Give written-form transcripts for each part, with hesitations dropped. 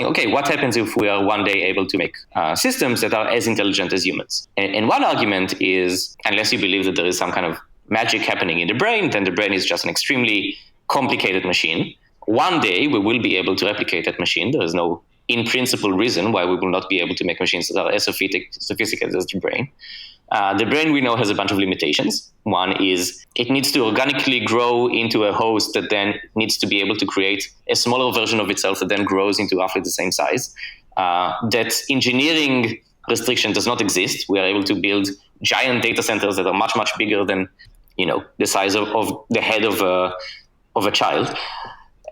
okay, what happens if we are one day able to make systems that are as intelligent as humans? And one argument is, unless you believe that there is some kind of magic happening in the brain, then the brain is just an extremely complicated machine. One day we will be able to replicate that machine. There is no, in principle, reason why we will not be able to make machines that are as sophisticated as the brain. The brain, we know, has a bunch of limitations. One is it needs to organically grow into a host that then needs to be able to create a smaller version of itself that then grows into roughly the same size. That engineering restriction does not exist. We are able to build giant data centers that are much, much bigger than, the size of the head of a child.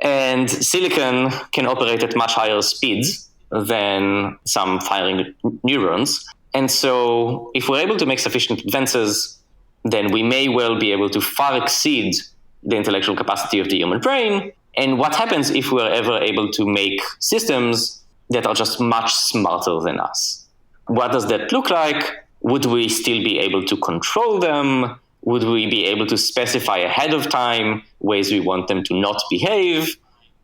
And silicon can operate at much higher speeds than some firing neurons. And so if we're able to make sufficient advances, then we may well be able to far exceed the intellectual capacity of the human brain. And what happens if we're ever able to make systems that are just much smarter than us? What does that look like? Would we still be able to control them? Would we be able to specify ahead of time ways we want them to not behave?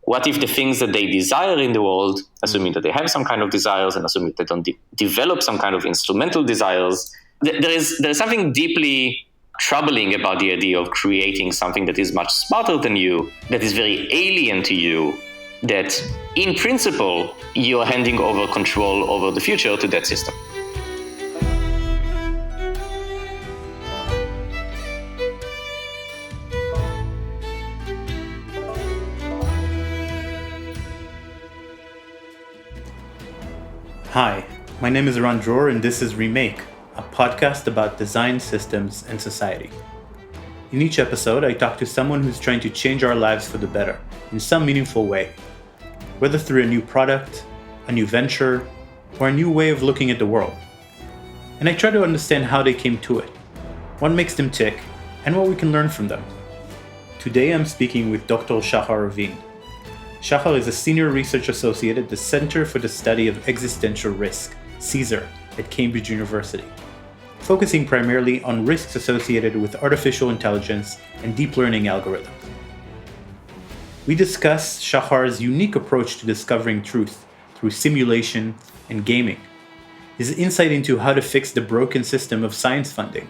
What if the things that they desire in the world, assuming that they have some kind of desires and assuming that they don't develop some kind of instrumental desires, there is something deeply troubling about the idea of creating something that is much smarter than you, that is very alien to you, that in principle, you're handing over control over the future to that system. Hi, my name is Ron Dror, and this is Remake, a podcast about design, systems, and society. In each episode, I talk to someone who's trying to change our lives for the better in some meaningful way, whether through a new product, a new venture, or a new way of looking at the world. And I try to understand how they came to it, what makes them tick, and what we can learn from them. Today, I'm speaking with Dr. Shahar Avin. Shahar is a senior research associate at the Center for the Study of Existential Risk, CSER, at Cambridge University, focusing primarily on risks associated with artificial intelligence and deep learning algorithms. We discuss Shahar's unique approach to discovering truth through simulation and gaming, his insight into how to fix the broken system of science funding,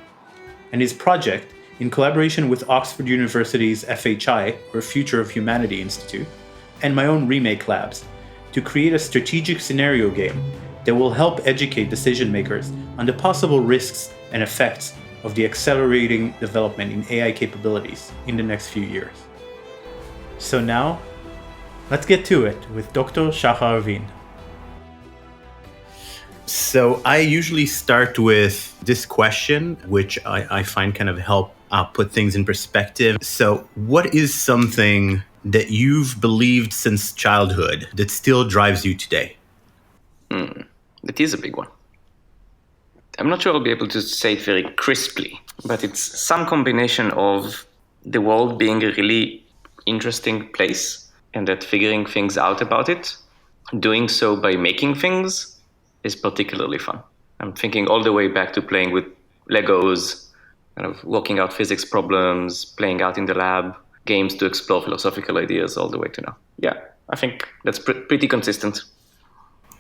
and his project, in collaboration with Oxford University's FHI, or Future of Humanity Institute, and my own Remake Labs, to create a strategic scenario game that will help educate decision makers on the possible risks and effects of the accelerating development in AI capabilities in the next few years. So now, let's get to it with Dr. Shahar Avin. So I usually start with this question, which I find kind of help put things in perspective. So what is something that you've believed since childhood that still drives you today? That is a big one. I'm not sure I'll be able to say it very crisply, but it's some combination of the world being a really interesting place and that figuring things out about it, doing so by making things, is particularly fun. I'm thinking all the way back to playing with Legos, kind of working out physics problems, playing out in the lab, games to explore philosophical ideas all the way to now. Yeah, I think that's pretty consistent.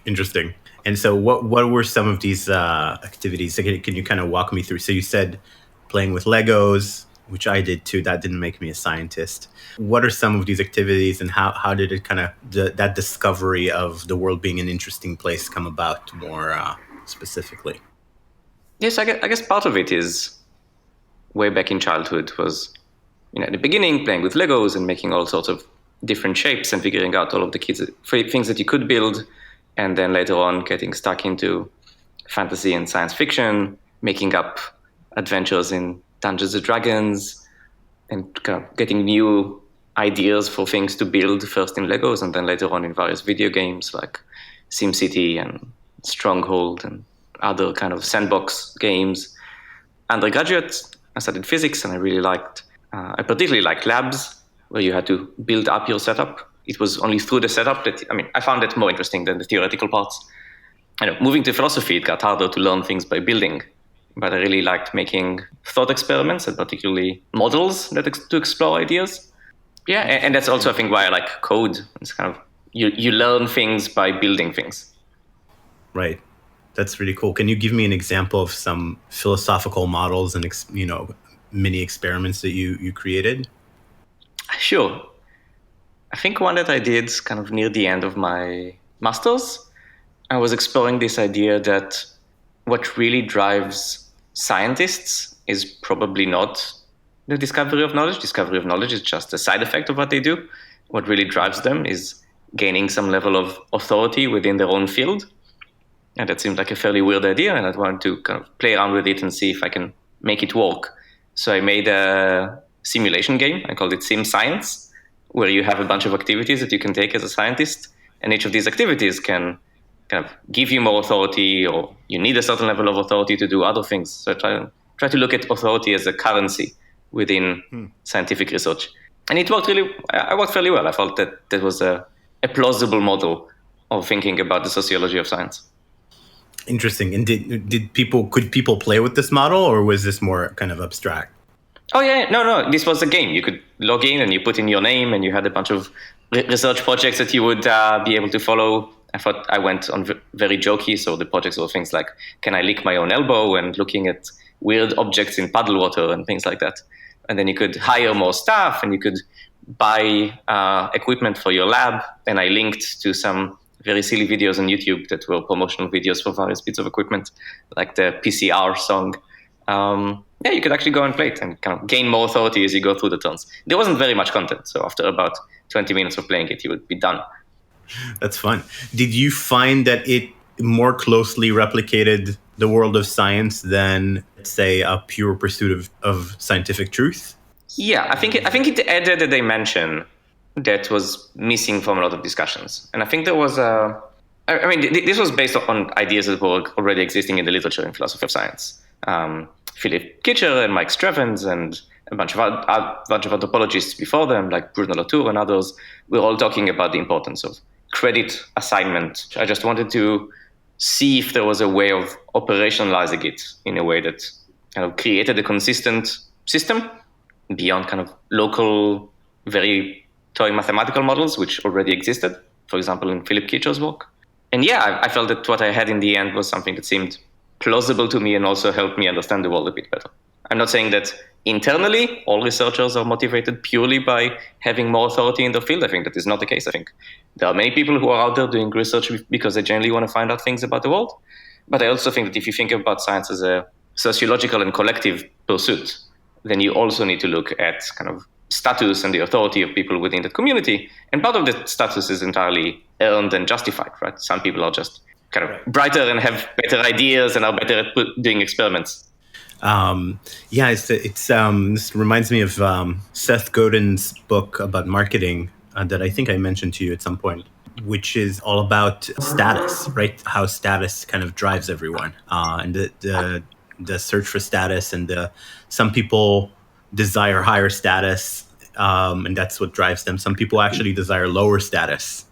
Interesting. And so what were some of these activities? Can you kind of walk me through? So you said playing with Legos, which I did too. That didn't make me a scientist. What are some of these activities, and how did it kind of, that discovery of the world being an interesting place come about more specifically? Yes, I guess part of it is way back in childhood was, at the beginning, playing with Legos and making all sorts of different shapes and figuring out all of the things that you could build. And then later on, getting stuck into fantasy and science fiction, making up adventures in Dungeons and Dragons, and kind of getting new ideas for things to build, first in Legos and then later on in various video games like SimCity and Stronghold and other kind of sandbox games. Undergraduate, I studied physics, and I particularly liked labs where you had to build up your setup. It was only through the setup that, I found it more interesting than the theoretical parts. Moving to philosophy, it got harder to learn things by building, but I really liked making thought experiments and particularly models to explore ideas. Yeah, and that's also, I think, why I like code. It's kind of you learn things by building things. Right. That's really cool. Can you give me an example of some philosophical models and mini experiments that you created? Sure. I think one that I did kind of near the end of my master's, I was exploring this idea that what really drives scientists is probably not the discovery of knowledge. Discovery of knowledge is just a side effect of what they do. What really drives them is gaining some level of authority within their own field. And that seemed like a fairly weird idea, and I wanted to kind of play around with it and see if I can make it work. So I made a simulation game. I called it Sim Science, where you have a bunch of activities that you can take as a scientist, and each of these activities can kind of give you more authority, or you need a certain level of authority to do other things. So I try to look at authority as a currency within scientific research. And it worked fairly well. I felt that was a plausible model of thinking about the sociology of science. Interesting. And could people play with this model, or was this more kind of abstract? Oh yeah, no. This was a game. You could log in and you put in your name, and you had a bunch of research projects that you would be able to follow. I thought I went on very jokey, so the projects were things like, can I lick my own elbow, and looking at weird objects in puddle water and things like that. And then you could hire more staff, and you could buy equipment for your lab. And I linked to some very silly videos on YouTube that were promotional videos for various bits of equipment, like the PCR song. You could actually go and play it and kind of gain more authority as you go through the turns. There wasn't very much content, so after about 20 minutes of playing it, you would be done. That's fun. Did you find that it more closely replicated the world of science than, say, a pure pursuit of scientific truth? Yeah, I think it added a dimension that was missing from a lot of discussions. And I think there was this was based on ideas that were already existing in the literature in philosophy of science. Philip Kitcher and Mike Strevens and a bunch of anthropologists before them, like Bruno Latour and others, were all talking about the importance of credit assignment. I just wanted to see if there was a way of operationalizing it in a way that kind of created a consistent system beyond kind of local, very toy mathematical models, which already existed, for example, in Philip Kitcher's work. And I felt that what I had in the end was something that seemed plausible to me and also helped me understand the world a bit better. I'm not saying that internally all researchers are motivated purely by having more authority in the field. I think that is not the case. I think there are many people who are out there doing research because they genuinely want to find out things about the world. But I also think that if you think about science as a sociological and collective pursuit, then you also need to look at kind of status and the authority of people within that community. And part of the status is entirely earned and justified, right? Some people are just kind of brighter and have better ideas and are better at doing experiments. This reminds me of Seth Godin's book about marketing that I think I mentioned to you at some point, which is all about status, right? How status kind of drives everyone, and the search for status, and some people desire higher status, and that's what drives them. Some people actually desire lower status.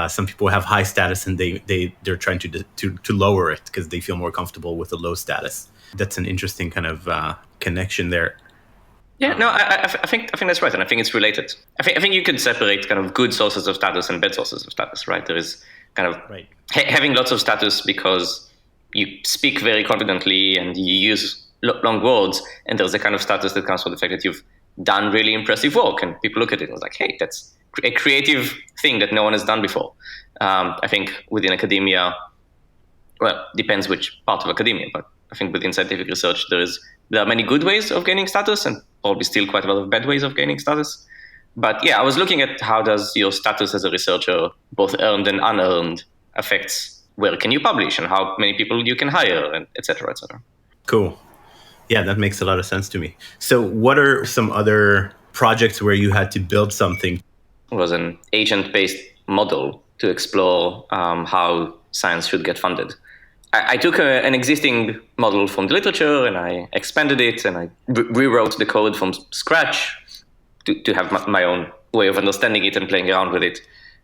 Some people have high status and they're trying to lower it because they feel more comfortable with a low status. That's an interesting kind of connection there. Yeah, no, I think that's right, and I think it's related. I think you could separate kind of good sources of status and bad sources of status, right? There is kind of having lots of status because you speak very confidently and you use long words, and there's a kind of status that comes from the fact that you've done really impressive work, and people look at it and like, hey, that's a creative thing that no one has done before. I think within academia, well, depends which part of academia, but I think within scientific research, there are many good ways of gaining status and probably still quite a lot of bad ways of gaining status. But I was looking at how does your status as a researcher, both earned and unearned, affects where can you publish and how many people you can hire, and et cetera, et cetera. Cool. Yeah, that makes a lot of sense to me. So what are some other projects where you had to build something? It was an agent-based model to explore how science should get funded. I took an existing model from the literature and I expanded it and I rewrote the code from scratch to have my own way of understanding it and playing around with it.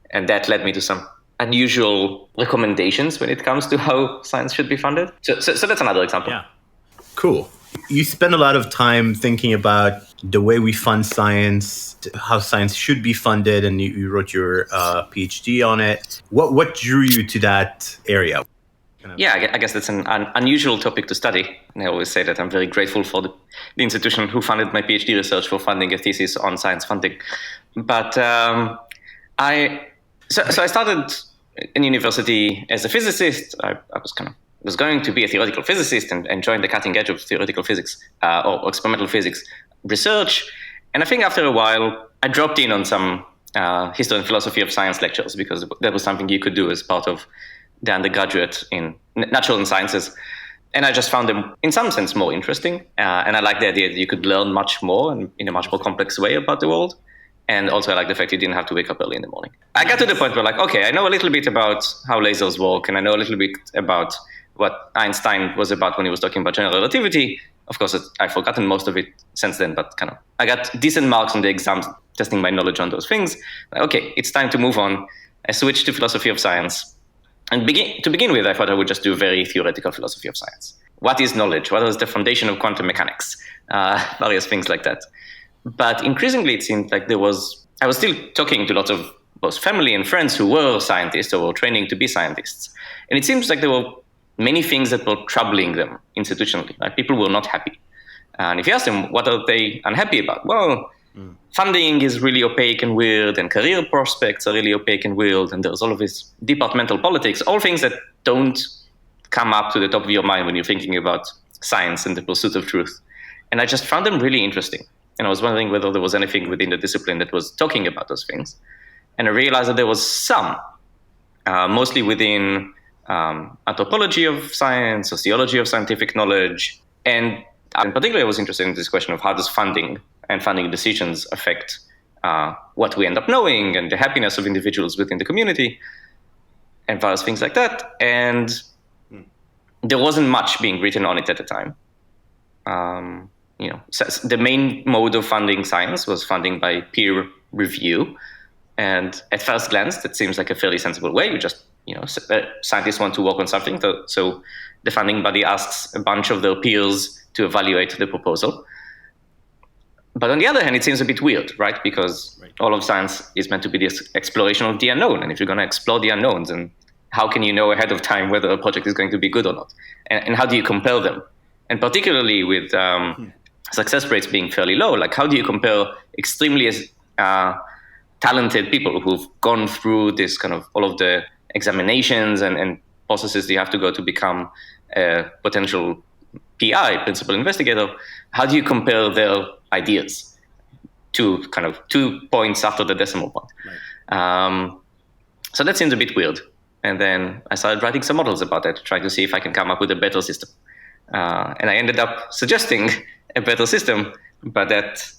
And that led me to some unusual recommendations when it comes to how science should be funded. So that's another example. Yeah. Cool. You spend a lot of time thinking about the way we fund science, how science should be funded, and you wrote your PhD on it. What drew you to that area? Yeah, I guess that's an unusual topic to study. And I always say that I'm very grateful for the institution who funded my PhD research for funding a thesis on science funding. But I started in university as a physicist. I was going to be a theoretical physicist and joined the cutting edge of theoretical physics or experimental physics research. And I think after a while, I dropped in on some history and philosophy of science lectures because that was something you could do as part of the undergraduate in natural and sciences. And I just found them, in some sense, more interesting. And I like the idea that you could learn much more and in a much more complex way about the world. And also I like the fact you didn't have to wake up early in the morning. I got to the point where okay, I know a little bit about how lasers work, and I know a little bit about what Einstein was about when he was talking about general relativity. Of course, I've forgotten most of it since then, but I got decent marks on the exams testing my knowledge on those things. Okay, it's time to move on. I switched to philosophy of science. And to begin with, I thought I would just do a very theoretical philosophy of science. What is knowledge? What is the foundation of quantum mechanics? Various things like that. But increasingly, it seemed like I was still talking to lots of both family and friends who were scientists or were training to be scientists. And it seems like there were many things that were troubling them institutionally. Like people were not happy. And if you ask them, what are they unhappy about? Well, funding is really opaque and weird, and career prospects are really opaque and weird, and there's all of this departmental politics, all things that don't come up to the top of your mind when you're thinking about science and the pursuit of truth. And I just found them really interesting. And I was wondering whether there was anything within the discipline that was talking about those things. And I realized that there was some, mostly within anthropology of science, sociology of scientific knowledge. And in particular, I was interested in this question of how does funding and funding decisions affect what we end up knowing and the happiness of individuals within the community and various things like that. And there wasn't much being written on it at the time. The main mode of funding science was funding by peer review. And at first glance, that seems like a fairly sensible way. You just, scientists want to work on something. So the funding body asks a bunch of their peers to evaluate the proposal. But on the other hand, it seems a bit weird, right? Because all of science is meant to be this exploration of the unknown. And if you're going to explore the unknowns, and how can you know ahead of time whether a project is going to be good or not? And how do you compare them? And particularly with success rates being fairly low, like how do you compare extremely talented people who've gone through this all of the examinations and processes you have to go to become a potential PI, principal investigator? How do you compare their ideas to 2 points after the decimal point? Right. So that seems a bit weird. And then I started writing some models about that, trying to see if I can come up with a better system. And I ended up suggesting a better system, but that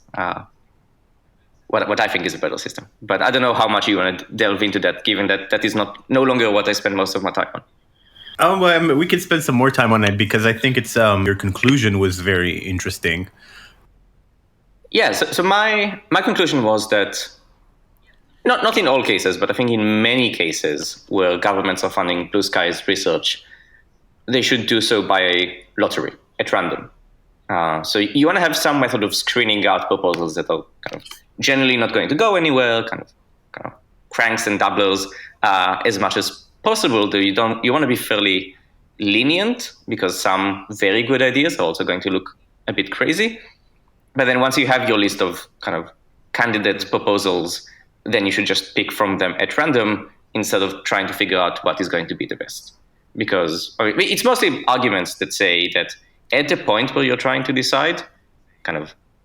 what I think is a better system. But I don't know how much you want to delve into that, given that that is no longer what I spend most of my time on. We could spend some more time on it because I think it's your conclusion was very interesting. Yeah, so my conclusion was that not in all cases, but I think in many cases where governments are funding blue skies research, they should do so by a lottery, at random. So you want to have some method of screening out proposals that are generally not going to go anywhere, kind of cranks and doublers as much as possible. Though you want to be fairly lenient because some very good ideas are also going to look a bit crazy. But then once you have your list of candidate proposals, then you should just pick from them at random instead of trying to figure out what is going to be the best. Because it's mostly arguments that say that at the point where you're trying to decide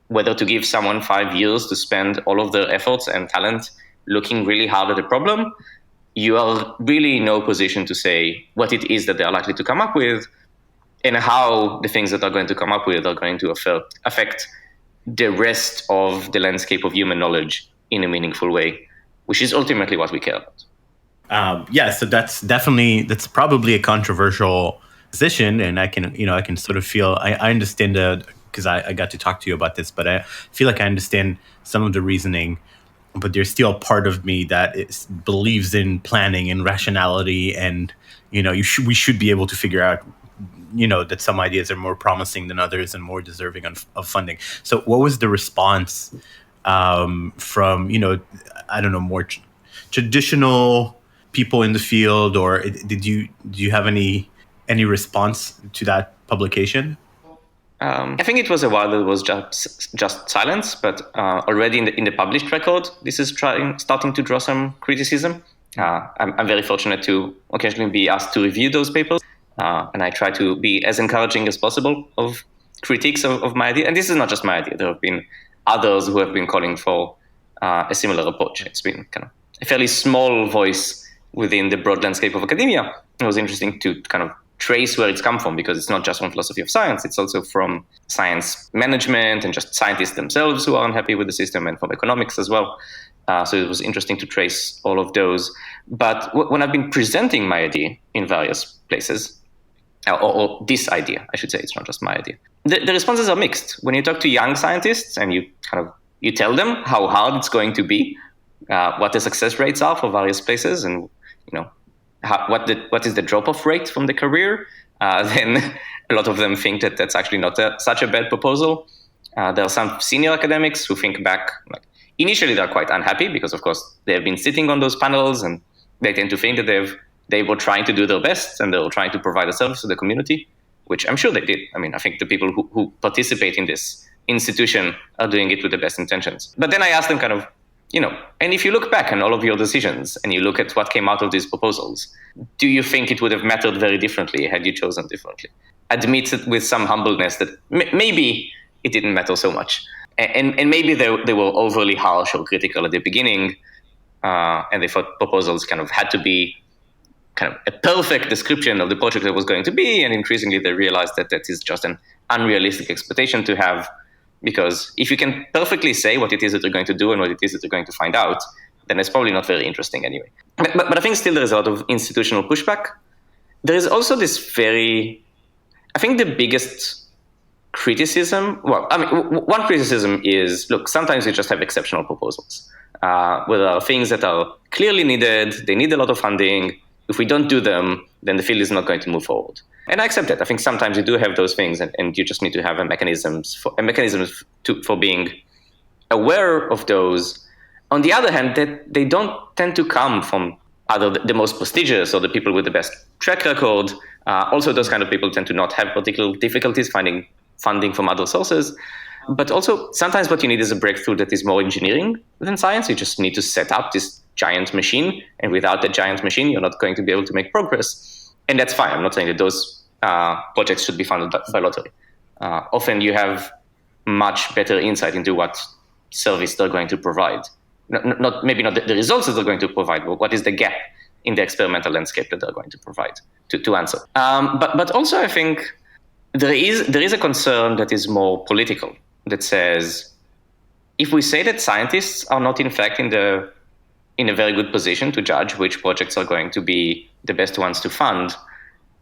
whether to give someone 5 years to spend all of their efforts and talent looking really hard at a problem, you are really in no position to say what it is that they are likely to come up with and how the things that are going to come up with are going to affect the rest of the landscape of human knowledge in a meaningful way, which is ultimately what we care about. So that's probably a controversial position, and I can sort of feel I understand because I got to talk to you about this, but I feel like I understand some of the reasoning, but there's still a part of me that believes in planning and rationality, and we should be able to figure out that some ideas are more promising than others and more deserving of funding. So what was the response from, I don't know, more traditional people in the field, or do you have any response to that publication? I think it was a while that was just silence, but already in the published record, this is starting to draw some criticism. I'm very fortunate to occasionally be asked to review those papers, and I try to be as encouraging as possible of critiques of my idea. And this is not just my idea. There have been others who have been calling for a similar approach. It's been kind of a fairly small voice within the broad landscape of academia. It was interesting to kind of trace where it's come from, because it's not just from philosophy of science, it's also from science management and just scientists themselves who are unhappy with the system, and from economics as well. So it was interesting to trace all of those. But when I've been presenting my idea in various places, or this idea, I should say, it's not just my idea, the responses are mixed. When you talk to young scientists and you tell them how hard it's going to be, what the success rates are for various places, and what is the drop-off rate from the career, then a lot of them think that that's actually not such a bad proposal. There are some senior academics who think back, initially they're quite unhappy because, of course, they have been sitting on those panels and they tend to think that they were trying to do their best and they were trying to provide a service to the community, which I'm sure they did. I mean, I think the people who participate in this institution are doing it with the best intentions. But then I asked them and if you look back on all of your decisions and you look at what came out of these proposals, do you think it would have mattered very differently had you chosen differently? Admit with some humbleness that maybe it didn't matter so much. And maybe they were overly harsh or critical at the beginning, and they thought proposals kind of had to be kind of a perfect description of the project that was going to be, and increasingly they realized that is just an unrealistic expectation to have. Because if you can perfectly say what it is that you're going to do and what it is that you're going to find out, then it's probably not very interesting anyway. But I think still there is a lot of institutional pushback. There is also this I think the biggest criticism, one criticism is, look, sometimes we just have exceptional proposals, where there are things that are clearly needed, they need a lot of funding. If we don't do them, then the field is not going to move forward. And I accept that. I think sometimes you do have those things, and you just need to have a mechanism for being aware of those. On the other hand, that they don't tend to come from either the most prestigious or the people with the best track record. Also, those kind of people tend to not have particular difficulties finding funding from other sources. But also, sometimes what you need is a breakthrough that is more engineering than science. You just need to set up this giant machine, and without that giant machine, you're not going to be able to make progress. And that's fine. I'm not saying that those projects should be funded by lottery. Often you have much better insight into what service they're going to provide. Maybe not the results that they're going to provide, but what is the gap in the experimental landscape that they're going to provide to answer. But also I think there is a concern that is more political, that says, if we say that scientists are not in fact in a very good position to judge which projects are going to be the best ones to fund,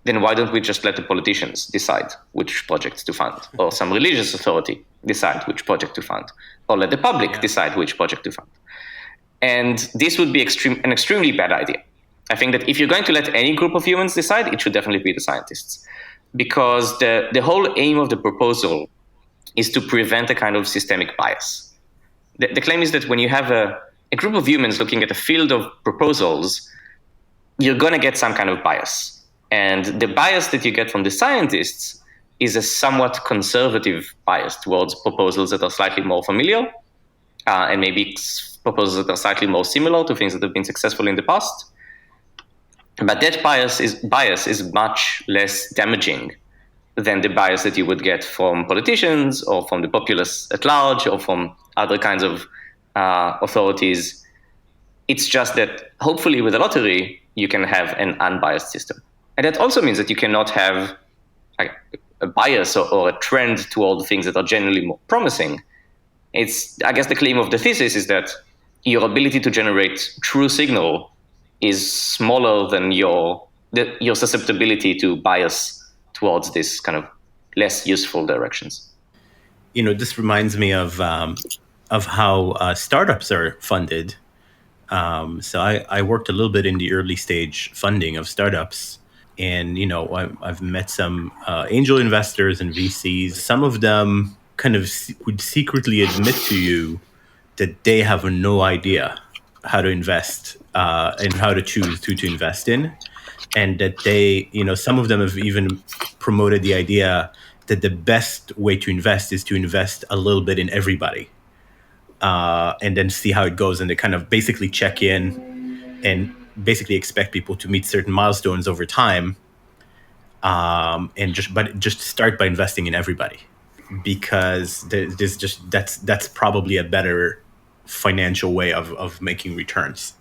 then why don't we just let the politicians decide which projects to fund, or some religious authority decide which project to fund, or let the public decide which project to fund? And this would be an extremely bad idea. I think that if you're going to let any group of humans decide, it should definitely be the scientists, because the whole aim of the proposal is to prevent a kind of systemic bias. The claim is that when you have a group of humans looking at a field of proposals, you're going to get some kind of bias. And the bias that you get from the scientists is a somewhat conservative bias towards proposals that are slightly more familiar, and maybe proposals that are slightly more similar to things that have been successful in the past. But that bias is much less damaging than the bias that you would get from politicians or from the populace at large or from other kinds of authorities. It's just that hopefully with a lottery, you can have an unbiased system. And that also means that you cannot have a bias or a trend toward things that are generally more promising. I guess the claim of the thesis is that your ability to generate true signal is smaller than your susceptibility to bias towards this kind of less useful directions. This reminds me of how startups are funded. So I worked a little bit in the early stage funding of startups. And, I've met some angel investors and VCs. Some of them kind of would secretly admit to you that they have no idea how to invest and how to choose who to invest in. And that they, some of them have even promoted the idea that the best way to invest is to invest a little bit in everybody and then see how it goes. And they kind of basically check in and basically expect people to meet certain milestones over time. And just start by investing in everybody, because there's just that's probably a better financial way of making returns.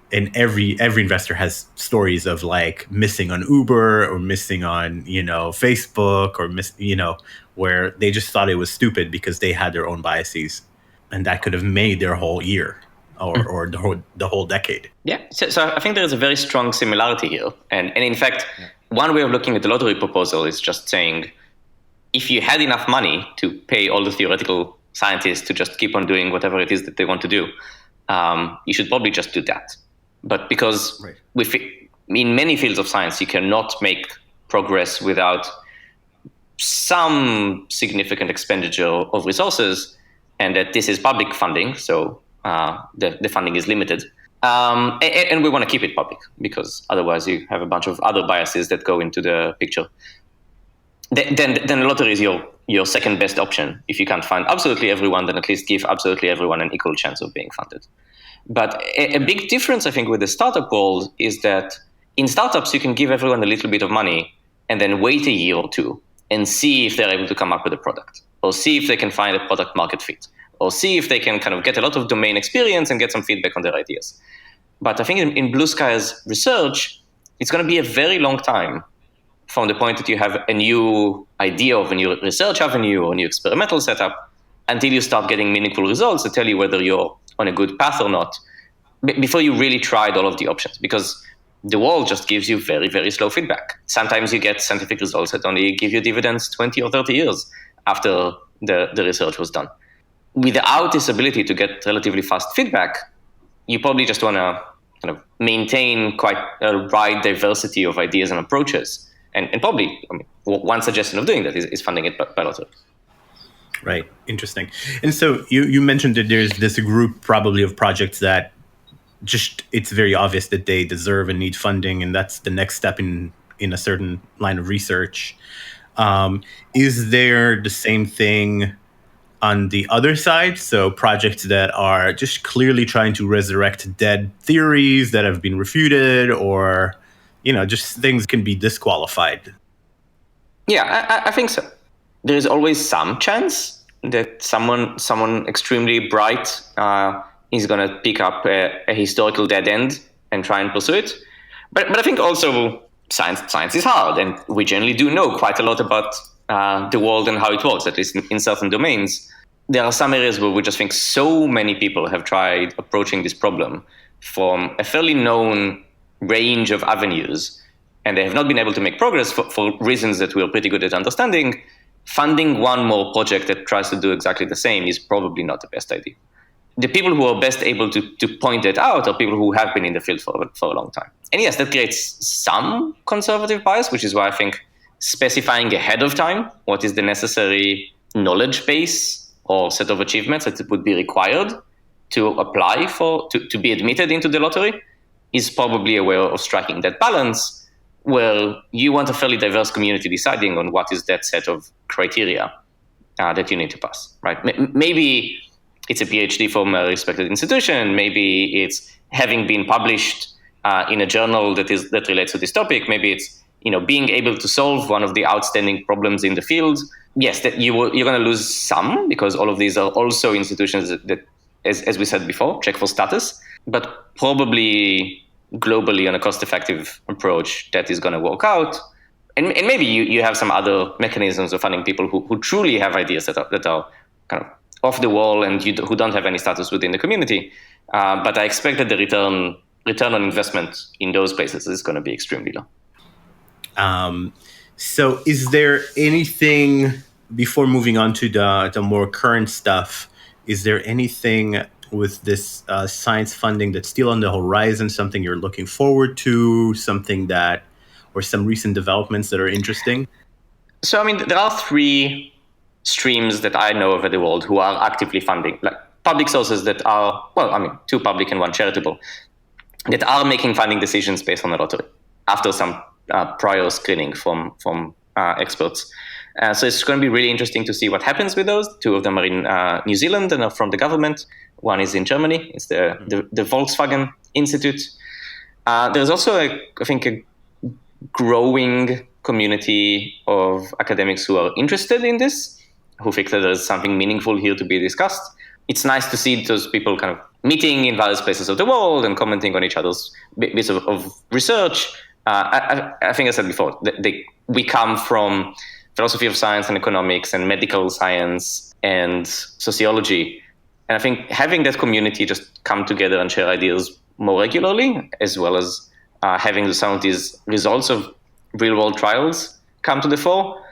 And every investor has stories of like missing on Uber or missing on Facebook or where they just thought it was stupid because they had their own biases, and that could have made their whole year or the whole decade. Yeah, so I think there is a very strong similarity here, and in fact, one way of looking at the lottery proposal is just saying, if you had enough money to pay all the theoretical scientists to just keep on doing whatever it is that they want to do, you should probably just do that. But because in many fields of science, you cannot make progress without some significant expenditure of resources, and that this is public funding, so the funding is limited. And we want to keep it public, because otherwise you have a bunch of other biases that go into the picture. Then the lottery is your second best option. If you can't find absolutely everyone, then at least give absolutely everyone an equal chance of being funded. But a big difference, I think, with the startup world is that in startups, you can give everyone a little bit of money and then wait a year or two and see if they're able to come up with a product, or see if they can find a product market fit, or see if they can kind of get a lot of domain experience and get some feedback on their ideas. But I think in Blue Sky's research, it's going to be a very long time from the point that you have a new idea of a new research avenue or a new experimental setup until you start getting meaningful results that tell you whether you're on a good path or not, before you really tried all of the options, because the world just gives you very, very slow feedback. Sometimes you get scientific results that only give you dividends 20 or 30 years after the research was done. Without this ability to get relatively fast feedback, you probably just want to kind of maintain quite a wide diversity of ideas and approaches. And probably, one suggestion of doing that is funding it by lottery. Right. Interesting. And so you mentioned that there's this group probably of projects that just, it's very obvious that they deserve and need funding, and that's the next step in a certain line of research. Is there the same thing on the other side? So projects that are just clearly trying to resurrect dead theories that have been refuted, or, just things can be disqualified. Yeah, I think so. There is always some chance that someone extremely bright is going to pick up a historical dead end and try and pursue it. But I think also science is hard, and we generally do know quite a lot about the world and how it works, at least in certain domains. There are some areas where we just think so many people have tried approaching this problem from a fairly known range of avenues, and they have not been able to make progress for reasons that we're pretty good at understanding. Funding one more project that tries to do exactly the same is probably not the best idea. The people who are best able to point it out are people who have been in the field for a long time. And yes, that creates some conservative bias, which is why I think specifying ahead of time what is the necessary knowledge base or set of achievements that would be required to apply to be admitted into the lottery is probably a way of striking that balance, where you want a fairly diverse community deciding on what is that set of criteria that you need to pass, right? Maybe it's a PhD from a respected institution. Maybe it's having been published in a journal that relates to this topic. Maybe it's being able to solve one of the outstanding problems in the field. Yes, that you're going to lose some, because all of these are also institutions that as we said before, check for status, but probably globally on a cost-effective approach that is going to work out. And maybe you have some other mechanisms of funding people who truly have ideas that are kind of off the wall and who don't have any status within the community. But I expect that the return on investment in those places is going to be extremely low. So is there anything, before moving on to the more current stuff, is there anything with this science funding that's still on the horizon, something you're looking forward to, something that, or some recent developments that are interesting? So, I mean, there are three streams that I know of in the world who are actively funding, like public sources that are, well, I mean, two public and one charitable, that are making funding decisions based on the lottery after some prior screening from experts. So it's going to be really interesting to see what happens with those. Two of them are in New Zealand and are from the government. One is in Germany. It's the Volkswagen Institute. There's also, I think, a growing community of academics who are interested in this, who think that there's something meaningful here to be discussed. It's nice to see those people kind of meeting in various places of the world and commenting on each other's bits of research. I think I said before, we come from philosophy of science and economics and medical science and sociology. And I think having that community just come together and share ideas more regularly, as well as having some of these results of real-world trials come to the fore,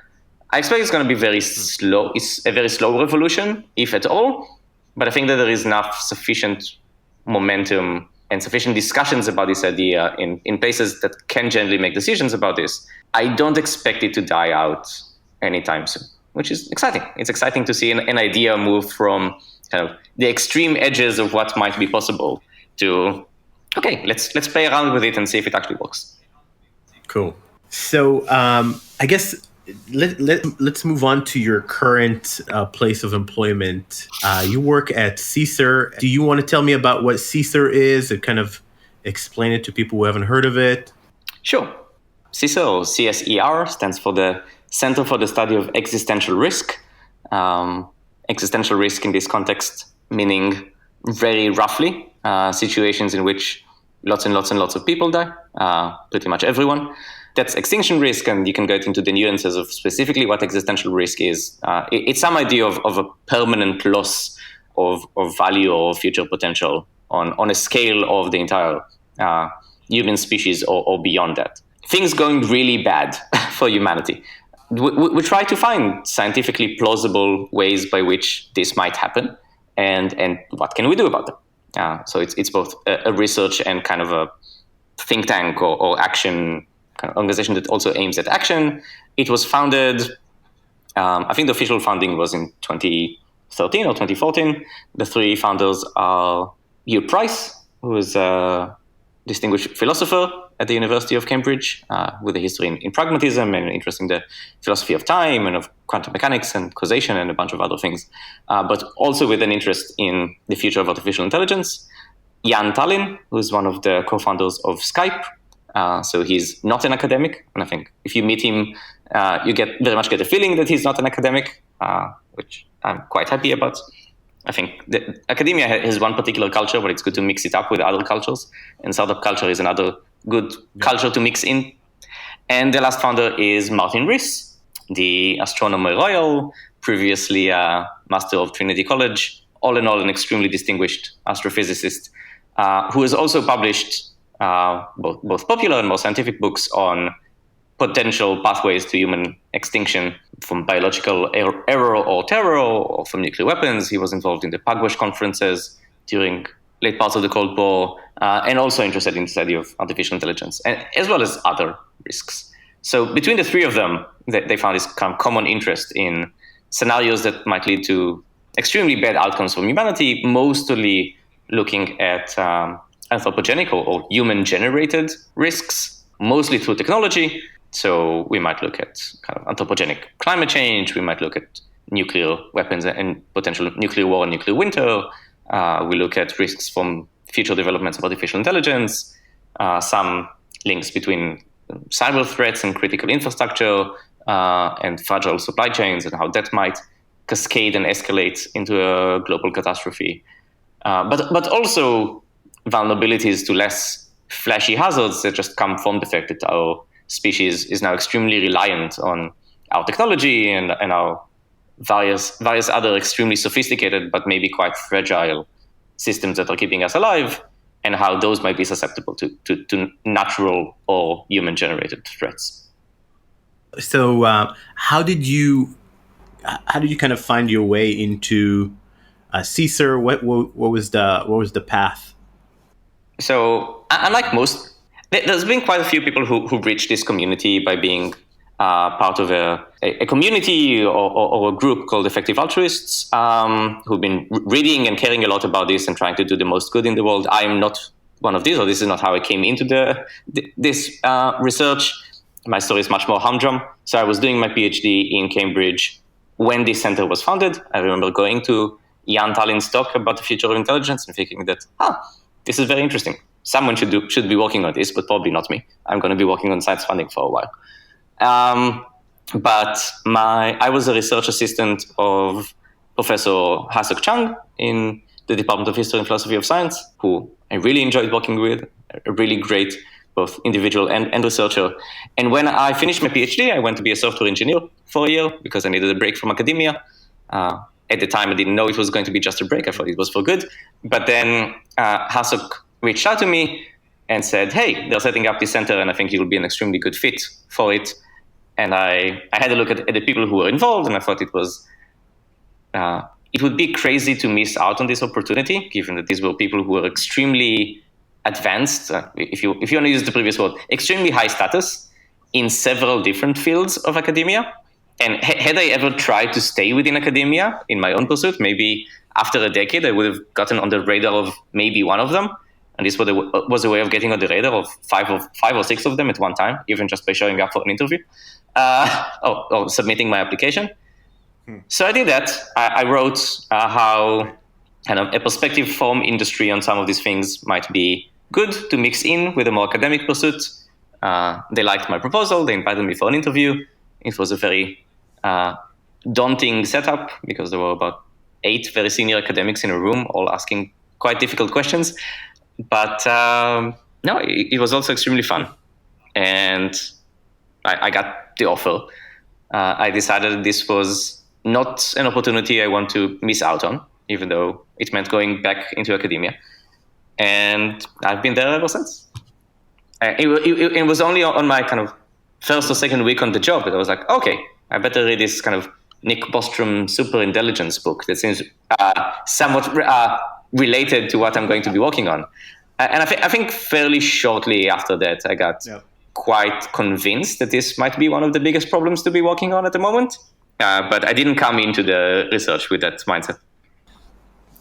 I expect it's going to be very slow. It's a very slow revolution, if at all. But I think that there is enough sufficient momentum and sufficient discussions about this idea in places that can generally make decisions about this. I don't expect it to die out anytime soon, which is exciting. It's exciting to see an idea move from kind of the extreme edges of what might be possible to, okay, let's play around with it and see if it actually works. Cool. So I guess let's move on to your current place of employment. You work at CSER. Do you want to tell me about what CSER is and kind of explain it to people who haven't heard of it? Sure. CSER, or CSER, stands for the Center for the Study of Existential Risk. Existential risk in this context, meaning very roughly situations in which lots and lots and lots of people die, pretty much everyone. That's extinction risk, and you can get into the nuances of specifically what existential risk is. It's some idea of a permanent loss of value or future potential on a scale of the entire human species or beyond that. Things going really bad for humanity. We try to find scientifically plausible ways by which this might happen, and what can we do about them? So it's both a research and kind of a think tank or action kind of organization that also aims at action. It was founded, I think the official founding was in 2013 or 2014. The three founders are Hugh Price, who is a distinguished philosopher at the University of Cambridge with a history in pragmatism and interest in the philosophy of time and of quantum mechanics and causation and a bunch of other things, but also with an interest in the future of artificial intelligence. Jan Tallinn, who is one of the co-founders of Skype. So he's not an academic, and I think if you meet him, you very much get the feeling that he's not an academic, which I'm quite happy about. I think that academia has one particular culture, but it's good to mix it up with other cultures, and startup culture is another good culture to mix in. And the last founder is Martin Ruiz, the astronomer royal, previously a master of Trinity College, all in all an extremely distinguished astrophysicist, who has also published both popular and more scientific books on potential pathways to human extinction from biological error or terror or from nuclear weapons. He was involved in the Pugwash conferences during late parts of the Cold War, and also interested in the study of artificial intelligence, and as well as other risks. So between the three of them, they found this kind of common interest in scenarios that might lead to extremely bad outcomes for humanity, mostly looking at anthropogenic or human-generated risks, mostly through technology. So we might look at kind of anthropogenic climate change. We might look at nuclear weapons and potential nuclear war and nuclear winter. We look at risks from future developments of artificial intelligence, some links between cyber threats and critical infrastructure and fragile supply chains and how that might cascade and escalate into a global catastrophe. But also vulnerabilities to less flashy hazards that just come from the fact that our species is now extremely reliant on our technology and our various other extremely sophisticated but maybe quite fragile systems that are keeping us alive, and how those might be susceptible to natural or human-generated threats. So how did you kind of find your way into CSER? What was the path? So unlike most There's been quite a few people who reached this community by being part of a community or a group called Effective Altruists, who've been reading and caring a lot about this and trying to do the most good in the world. I am not one of these, or this is not how I came into this research. My story is much more humdrum. So I was doing my PhD in Cambridge when this center was founded. I remember going to Jan Tallin's talk about the future of intelligence and thinking that, this is very interesting. Someone should be working on this, but probably not me. I'm going to be working on science funding for a while. But I was a research assistant of Professor Ha-Seok Chang in the Department of History and Philosophy of Science, who I really enjoyed working with, a really great both individual and researcher. And when I finished my PhD, I went to be a software engineer for a year because I needed a break from academia. At the time, I didn't know it was going to be just a break. I thought it was for good. But then Ha-Seok reached out to me and said, hey, they're setting up this center, and I think you'll be an extremely good fit for it. And I had a look at the people who were involved, and I thought it would be crazy to miss out on this opportunity, given that these were people who were extremely advanced, if you want to use the previous word, extremely high status in several different fields of academia. And had I ever tried to stay within academia in my own pursuit, maybe after a decade, I would have gotten on the radar of maybe one of them. And this was a way of getting on the radar of five or six of them at one time, even just by showing up for an interview or submitting my application. So I did that. I wrote how kind of a perspective from industry on some of these things might be good to mix in with a more academic pursuit. They liked my proposal. They invited me for an interview. It was a very daunting setup because there were about 8 very senior academics in a room, all asking quite difficult questions. But no, it was also extremely fun. And I got the offer. I decided this was not an opportunity I want to miss out on, even though it meant going back into academia. And I've been there ever since. It was only on my kind of first or second week on the job that I was like, okay, I better read this kind of Nick Bostrom super intelligence book that seems somewhat related to what I'm going to be working on. And I think fairly shortly after that, I got quite convinced that this might be one of the biggest problems to be working on at the moment. But I didn't come into the research with that mindset.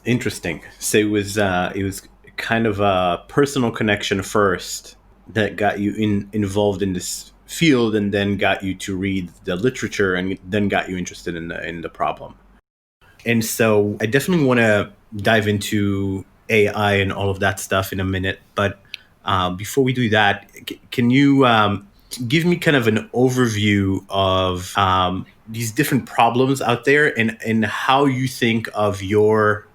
Interesting. So it was kind of a personal connection first that got you involved in this field, and then got you to read the literature, and then got you interested in the problem. And so I definitely want to dive into AI and all of that stuff in a minute. But before we do that, can you give me kind of an overview of these different problems out there and how you think of your,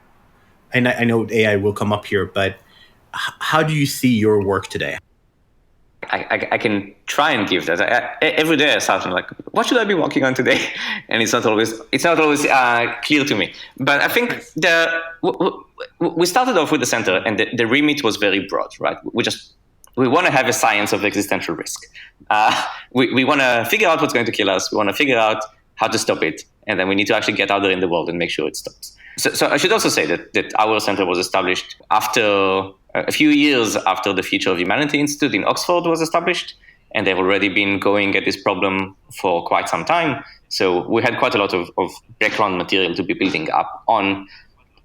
and I know AI will come up here, but how do you see your work today? I can try and give that. Every day I start like, what should I be working on today? And it's not always clear to me. But I think we started off with the center, and the remit was very broad, right? We want to have a science of existential risk. We want to figure out what's going to kill us. We want to figure out how to stop it. And then we need to actually get out there in the world and make sure it stops. So I should also say that our center was established after a few years after the Future of Humanity Institute in Oxford was established. And they've already been going at this problem for quite some time. So we had quite a lot of background material to be building up on,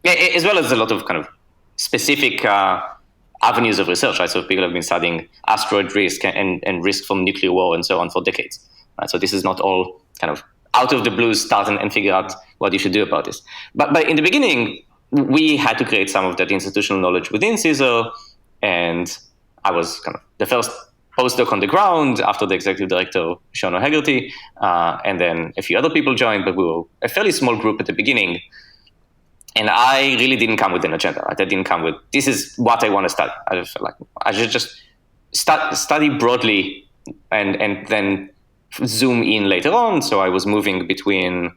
as well as a lot of kind of specific avenues of research, right? So people have been studying asteroid risk and risk from nuclear war and so on for decades. Right? So this is not all kind of out of the blue start and figure out what you should do about this. But in the beginning, we had to create some of that institutional knowledge within CSER, and I was kind of the first postdoc on the ground after the executive director, Sean O'Haggerty, and then a few other people joined, but we were a fairly small group at the beginning. And I really didn't come with an agenda. Right? I didn't come with, this is what I want to study. I just felt like I should just study broadly and then zoom in later on. So I was moving between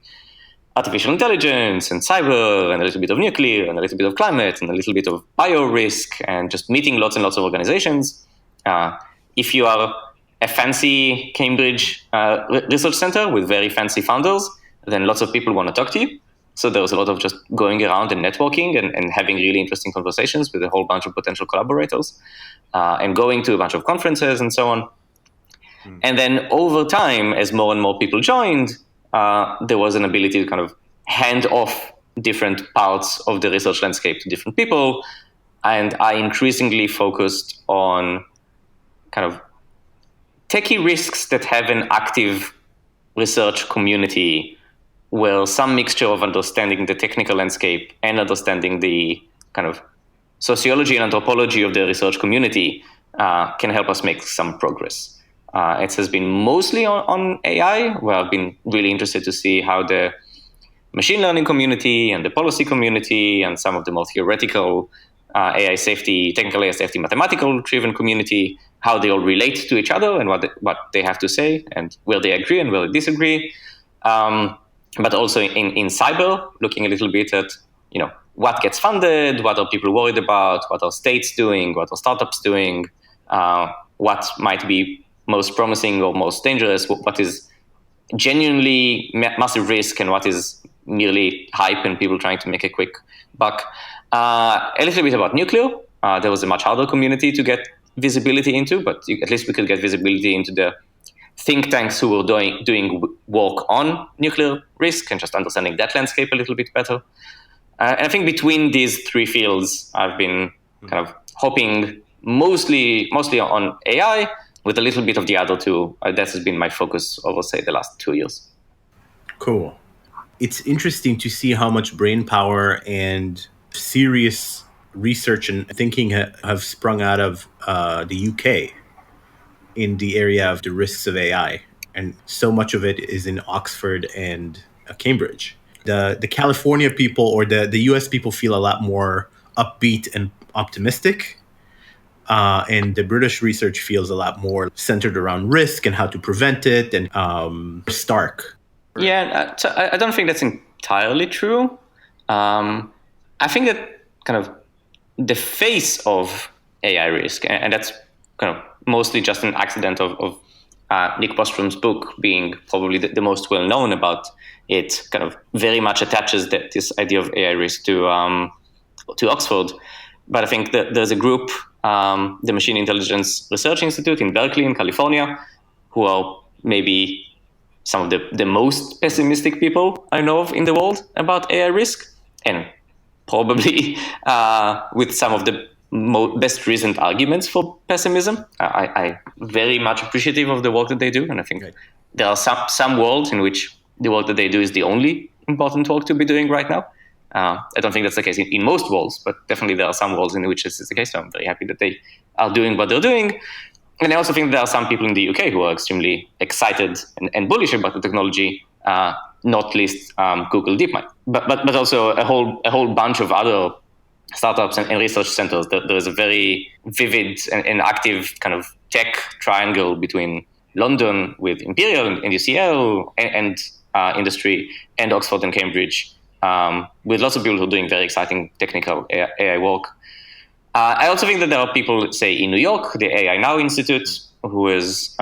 artificial intelligence and cyber and a little bit of nuclear and a little bit of climate and a little bit of bio risk and just meeting lots and lots of organizations. If you are a fancy Cambridge research center with very fancy founders, then lots of people want to talk to you. So there was a lot of just going around and networking and having really interesting conversations with a whole bunch of potential collaborators, and going to a bunch of conferences and so on. And then over time, as more and more people joined, there was an ability to kind of hand off different parts of the research landscape to different people. And I increasingly focused on kind of techie risks that have an active research community, where some mixture of understanding the technical landscape and understanding the kind of sociology and anthropology of the research community can help us make some progress. It has been mostly on AI, where I've been really interested to see how the machine learning community and the policy community and some of the more theoretical AI safety, technical AI safety, mathematical driven community, how they all relate to each other and what they have to say and where they agree and where they disagree. But also in cyber, looking a little bit at, what gets funded, what are people worried about, what are states doing, what are startups doing, what might be most promising or most dangerous, what is genuinely massive risk and what is merely hype and people trying to make a quick buck. A little bit about nuclear. There was a much harder community to get visibility into, but at least we could get visibility into the think tanks who were doing work on nuclear risk and just understanding that landscape a little bit better. And I think between these three fields, I've been kind of hopping mostly on AI, with a little bit of the other two. That has been my focus over, say, the last 2 years. Cool. It's interesting to see how much brain power and serious research and thinking have sprung out of the UK in the area of the risks of AI. And so much of it is in Oxford and Cambridge. The California people or the US people feel a lot more upbeat and optimistic. And the British research feels a lot more centered around risk and how to prevent it and stark. Yeah, so I don't think that's entirely true. I think that kind of the face of AI risk, and that's kind of mostly just an accident of Nick Bostrom's book being probably the most well known about it, kind of very much attaches this idea of AI risk to Oxford. But I think that there's a group, the Machine Intelligence Research Institute in Berkeley in California, who are maybe some of the most pessimistic people I know of in the world about AI risk, and probably with some of the best recent arguments for pessimism. I very much appreciative of the work that they do, and I think there are some worlds in which the work that they do is the only important work to be doing right now. I don't think that's the case in most worlds, but definitely there are some worlds in which this is the case. So I'm very happy that they are doing what they're doing. And I also think there are some people in the UK who are extremely excited and bullish about the technology, not least Google DeepMind, but also a whole bunch of other startups and research centers. There is a very vivid and active kind of tech triangle between London with Imperial and UCL and industry and Oxford and Cambridge, with lots of people who are doing very exciting technical AI work. I also think that there are people, say, in New York, the AI Now Institute, who is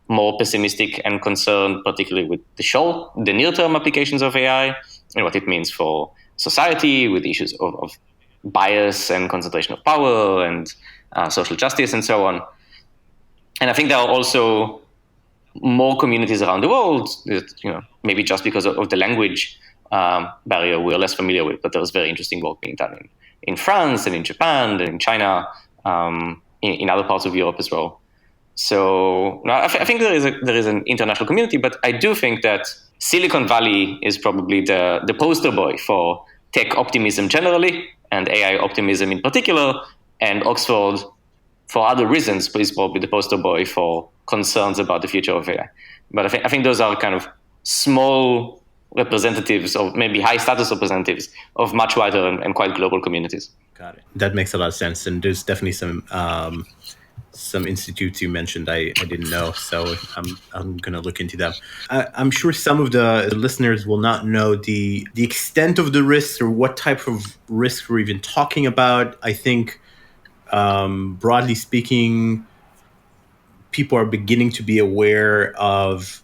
more pessimistic and concerned, particularly with the near-term applications of AI and what it means for society, with issues of bias and concentration of power and social justice and so on. And I think there are also more communities around the world that, maybe just because of the language barrier we're less familiar with, but there's very interesting work being done in France and in Japan and in China, in other parts of Europe as well. So I think there is an international community, but I do think that Silicon Valley is probably the poster boy for tech optimism generally and AI optimism in particular, and Oxford, for other reasons, is probably the poster boy for concerns about the future of AI. But I think those are kind of small representatives, or maybe high status representatives of much wider and quite global communities. Got it. That makes a lot of sense. And there's definitely some institutes you mentioned I didn't know, so I'm going to look into them. I'm sure some of the listeners will not know the extent of the risks or what type of risk we're even talking about. I think, broadly speaking, people are beginning to be aware of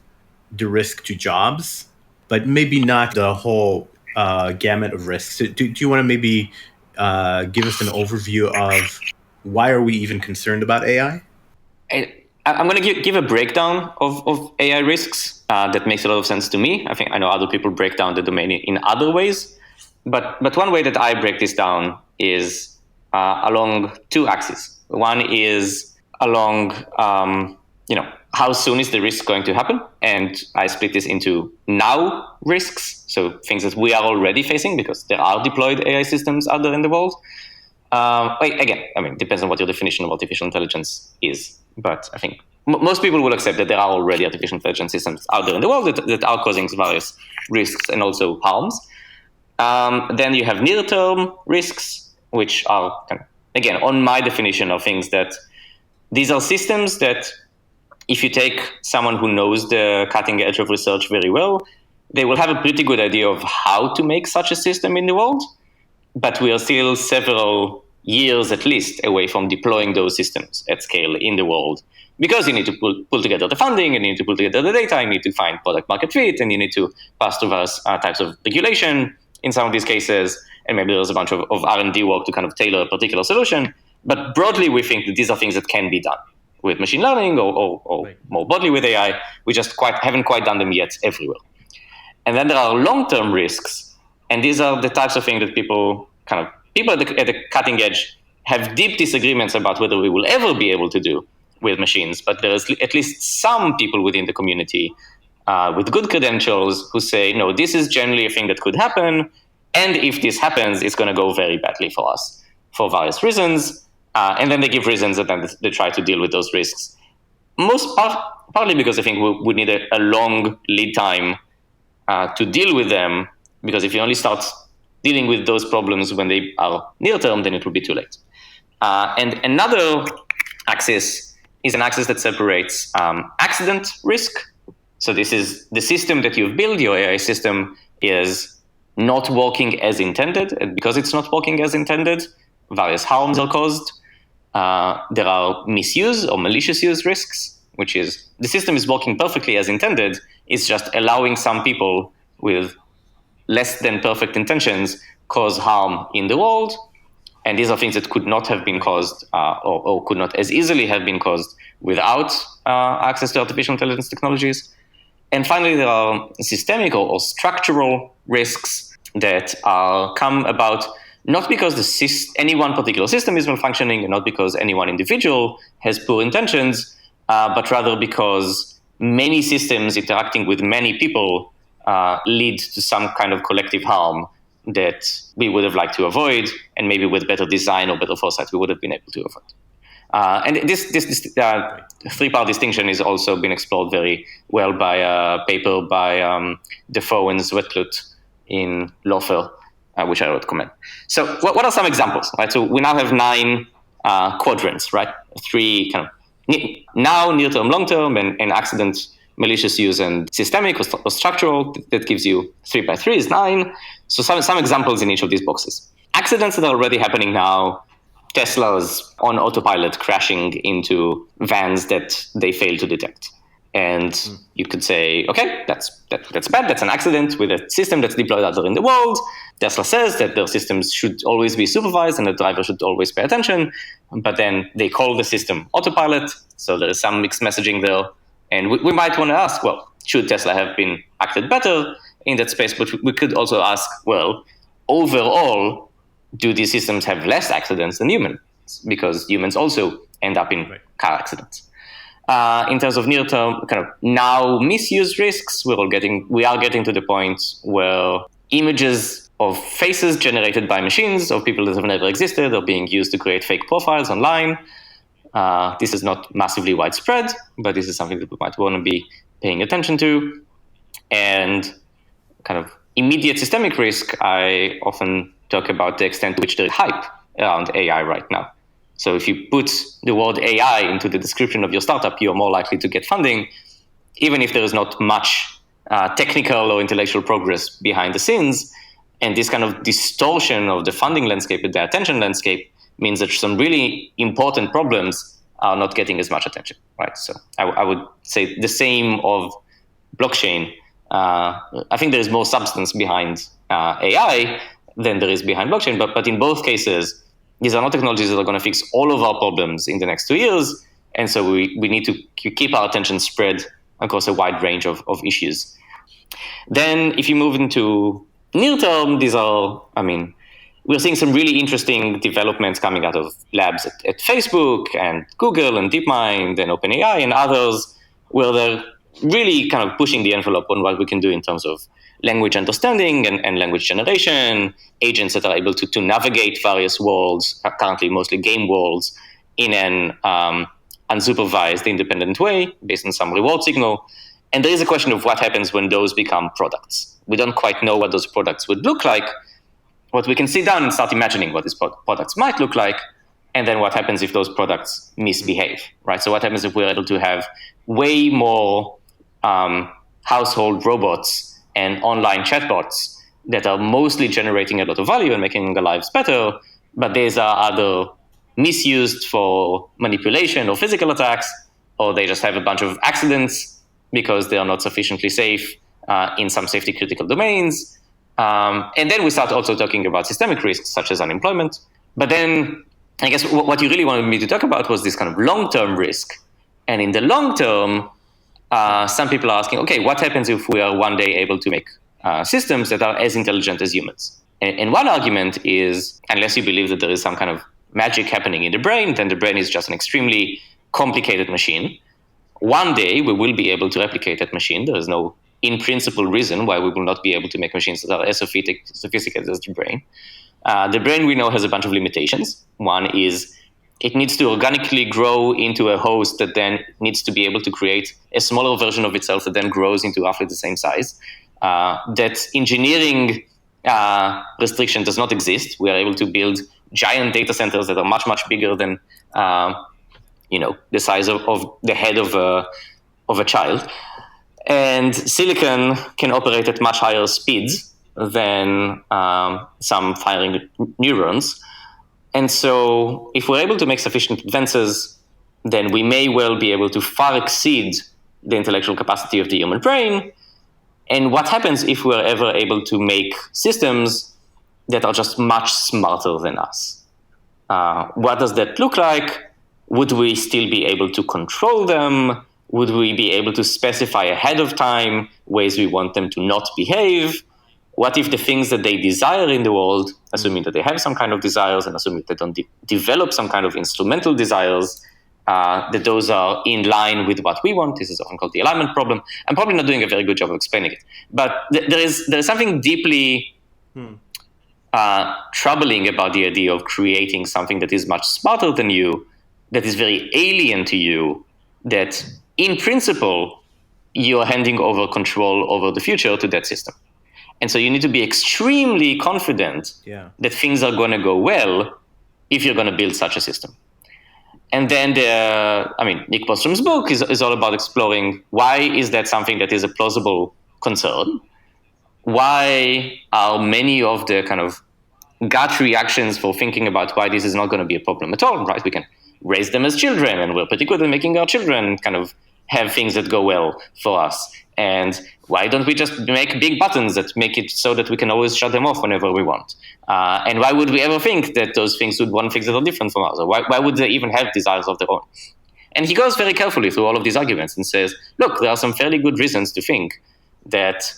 the risk to jobs, but maybe not the whole gamut of risks. Do you want to maybe give us an overview of why are we even concerned about AI? I'm going to give a breakdown of AI risks that makes a lot of sense to me. I know other people break down the domain in other ways, but one way that I break this down is along two axes. One is along how soon is the risk going to happen, and I split this into now risks, so things that we are already facing because there are deployed AI systems out there in the world. Again, it depends on what your definition of artificial intelligence is. But I think most people will accept that there are already artificial intelligence systems out there in the world that are causing various risks and also harms. Then you have near-term risks, which are, again, on my definition of things that these are systems that if you take someone who knows the cutting edge of research very well, they will have a pretty good idea of how to make such a system in the world. But we are still several years at least away from deploying those systems at scale in the world, because you need to pull together the funding, and you need to pull together the data, you need to find product market fit, and you need to pass through various types of regulation in some of these cases, and maybe there's a bunch of R&D work to kind of tailor a particular solution. But broadly, we think that these are things that can be done with machine learning or right, more broadly with AI. We just haven't quite done them yet everywhere. And then there are long-term risks, and these are the types of things that people at the cutting edge have deep disagreements about whether we will ever be able to do with machines. But there's at least some people within the community with good credentials who say, no, this is generally a thing that could happen. And if this happens, it's going to go very badly for us for various reasons. And then they give reasons, and then they try to deal with those risks. Partly because I think we need a long lead time to deal with them, because if you only start dealing with those problems when they are near term, then it will be too late. And another axis is an axis that separates accident risk. So this is the system that you've built, your AI system is not working as intended. And because it's not working as intended, various harms are caused. There are misuse or malicious use risks, which is the system is working perfectly as intended. It's just allowing some people with less than perfect intentions cause harm in the world. And these are things that could not have been caused or could not as easily have been caused without access to artificial intelligence technologies. And finally, there are systemic or structural risks that come about not because any one particular system is malfunctioning, and not because any one individual has poor intentions, but rather because many systems interacting with many people lead to some kind of collective harm that we would have liked to avoid, and maybe with better design or better foresight, we would have been able to avoid. And this three-part distinction has also been explored very well by a paper by Defoe and Zwetlut in Lawfare, which I recommend. So what are some examples? Right? So we now have 9 quadrants, right? 3 kind of now, near-term, long-term, and accident, malicious use, and systemic or structural. That gives you 3 by 3 is 9. So some examples in each of these boxes. Accidents that are already happening now. Tesla's on autopilot crashing into vans that they fail to detect. And you could say, okay, that's bad. That's an accident with a system that's deployed out there in the world. Tesla says that their systems should always be supervised and the driver should always pay attention. But then they call the system autopilot. So there is some mixed messaging there. And we might want to ask, well, should Tesla have been acted better in that space? But we could also ask, well, overall, do these systems have less accidents than humans? Because humans also end up in car accidents. In terms of near-term, kind of now misuse risks, we are getting to the point where images of faces generated by machines of people that have never existed are being used to create fake profiles online. This is not massively widespread, but this is something that we might want to be paying attention to. And kind of immediate systemic risk, I often talk about the extent to which there's hype around AI right now. So if you put the word AI into the description of your startup, you're more likely to get funding, even if there is not much technical or intellectual progress behind the scenes. And this kind of distortion of the funding landscape and the attention landscape means that some really important problems are not getting as much attention, right? So I would say the same of blockchain. I think there is more substance behind AI than there is behind blockchain. But in both cases, these are not technologies that are going to fix all of our problems in the next 2 years. And so we need to keep our attention spread across a wide range of issues. Then if you move into near term, we're seeing some really interesting developments coming out of labs at Facebook and Google and DeepMind and OpenAI and others, where they're really kind of pushing the envelope on what we can do in terms of language understanding and language generation, agents that are able to navigate various worlds, currently mostly game worlds, in an unsupervised, independent way based on some reward signal. And there is a question of what happens when those become products. We don't quite know what those products would look like, but we can sit down and start imagining what these products might look like, and then what happens if those products misbehave, right? So what happens if we're able to have way more household robots and online chatbots that are mostly generating a lot of value and making our lives better, but these are either misused for manipulation or physical attacks, or they just have a bunch of accidents because they are not sufficiently safe in some safety critical domains. And then we start also talking about systemic risks such as unemployment. But then I guess what you really wanted me to talk about was this kind of long-term risk. And in the long term, some people are asking, okay, what happens if we are one day able to make systems that are as intelligent as humans? And one argument is, unless you believe that there is some kind of magic happening in the brain, then the brain is just an extremely complicated machine. One day we will be able to replicate that machine. There is no in principle reason why we will not be able to make machines that are as sophisticated as the brain. The brain, we know, has a bunch of limitations. One is it needs to organically grow into a host that then needs to be able to create a smaller version of itself that then grows into roughly the same size. That engineering restriction does not exist. We are able to build giant data centers that are much, much bigger than the size of the head of a child. And silicon can operate at much higher speeds than some firing neurons. And so if we're able to make sufficient advances, then we may well be able to far exceed the intellectual capacity of the human brain. And what happens if we're ever able to make systems that are just much smarter than us? What does that look like? Would we still be able to control them? Would we be able to specify ahead of time ways we want them to not behave? What if the things that they desire in the world, assuming that they have some kind of desires and assuming that they don't develop some kind of instrumental desires, that those are in line with what we want? This is often called the alignment problem. I'm probably not doing a very good job of explaining it. But there is something deeply troubling about the idea of creating something that is much smarter than you, that is very alien to you, that in principle, you are handing over control over the future to that system. And so you need to be extremely confident that things are going to go well if you're going to build such a system. And then Nick Bostrom's book is all about exploring why is that something that is a plausible concern? Why are many of the kind of gut reactions for thinking about why this is not going to be a problem at all, right? We can raise them as children, and we're pretty good at making our children kind of have things that go well for us. And why don't we just make big buttons that make it so that we can always shut them off whenever we want? And why would we ever think that those things would want things that are different from us? Or why would they even have desires of their own? And he goes very carefully through all of these arguments and says, look, there are some fairly good reasons to think that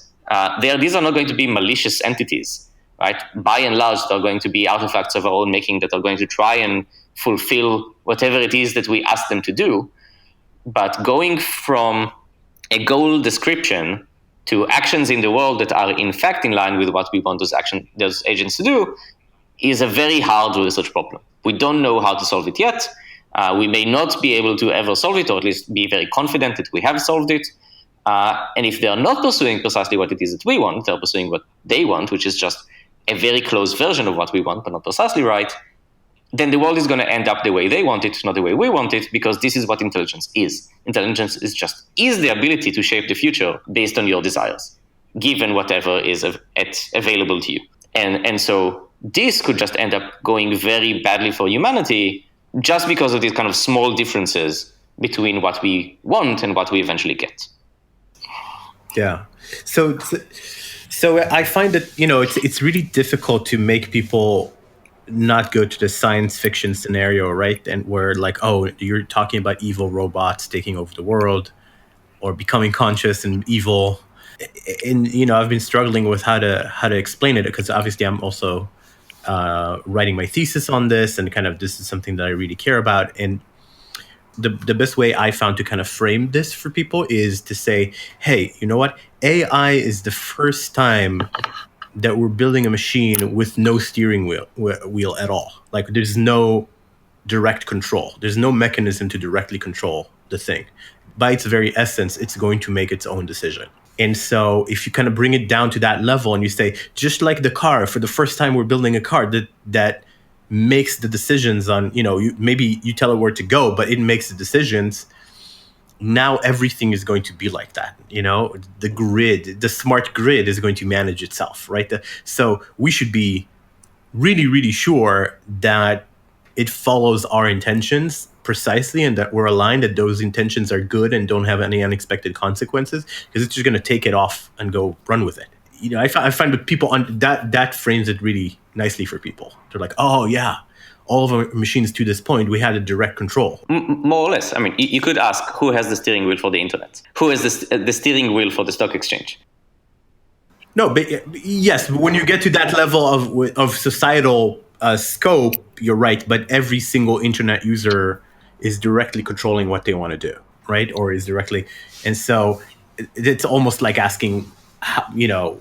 these are not going to be malicious entities, right? By and large, they're going to be artifacts of our own making that are going to try and fulfill whatever it is that we ask them to do. But going from a goal description to actions in the world that are in fact in line with what we want those agents to do is a very hard research problem. We don't know how to solve it yet. We may not be able to ever solve it, or at least be very confident that we have solved it. And if they are not pursuing precisely what it is that we want, they're pursuing what they want, which is just a very close version of what we want, but not precisely right, then the world is going to end up the way they want it, not the way we want it, because this is what intelligence is. Intelligence is the ability to shape the future based on your desires, given whatever is available to you. And so this could just end up going very badly for humanity just because of these kind of small differences between what we want and what we eventually get. Yeah. So so I find that, it's really difficult to make people not go to the science fiction scenario, right? And where like, oh, you're talking about evil robots taking over the world or becoming conscious and evil. And I've been struggling with how to explain it, because obviously I'm also writing my thesis on this, and kind of this is something that I really care about. And the best way I found to kind of frame this for people is to say, hey, you know what? AI is the first time that we're building a machine with no steering wheel at all. Like there's no direct control. There's no mechanism to directly control the thing. By its very essence, it's going to make its own decision. And so if you kind of bring it down to that level and you say, just like the car, for the first time we're building a car that makes the decisions on, maybe you tell it where to go, but it makes the decisions. Now everything is going to be like that. The grid, the smart grid is going to manage itself, right? So we should be really, really sure that it follows our intentions precisely, and that we're aligned, that those intentions are good and don't have any unexpected consequences, because it's just going to take it off and go run with it. I find that people that frames it really nicely for people. They're like, oh yeah, all of our machines to this point, we had a direct control. More or less. I mean, you could ask who has the steering wheel for the internet? Who has the steering wheel for the stock exchange? No, but yes, when you get to that level of societal scope, you're right. But every single internet user is directly controlling what they want to do, right? Or is directly, and so it's almost like asking,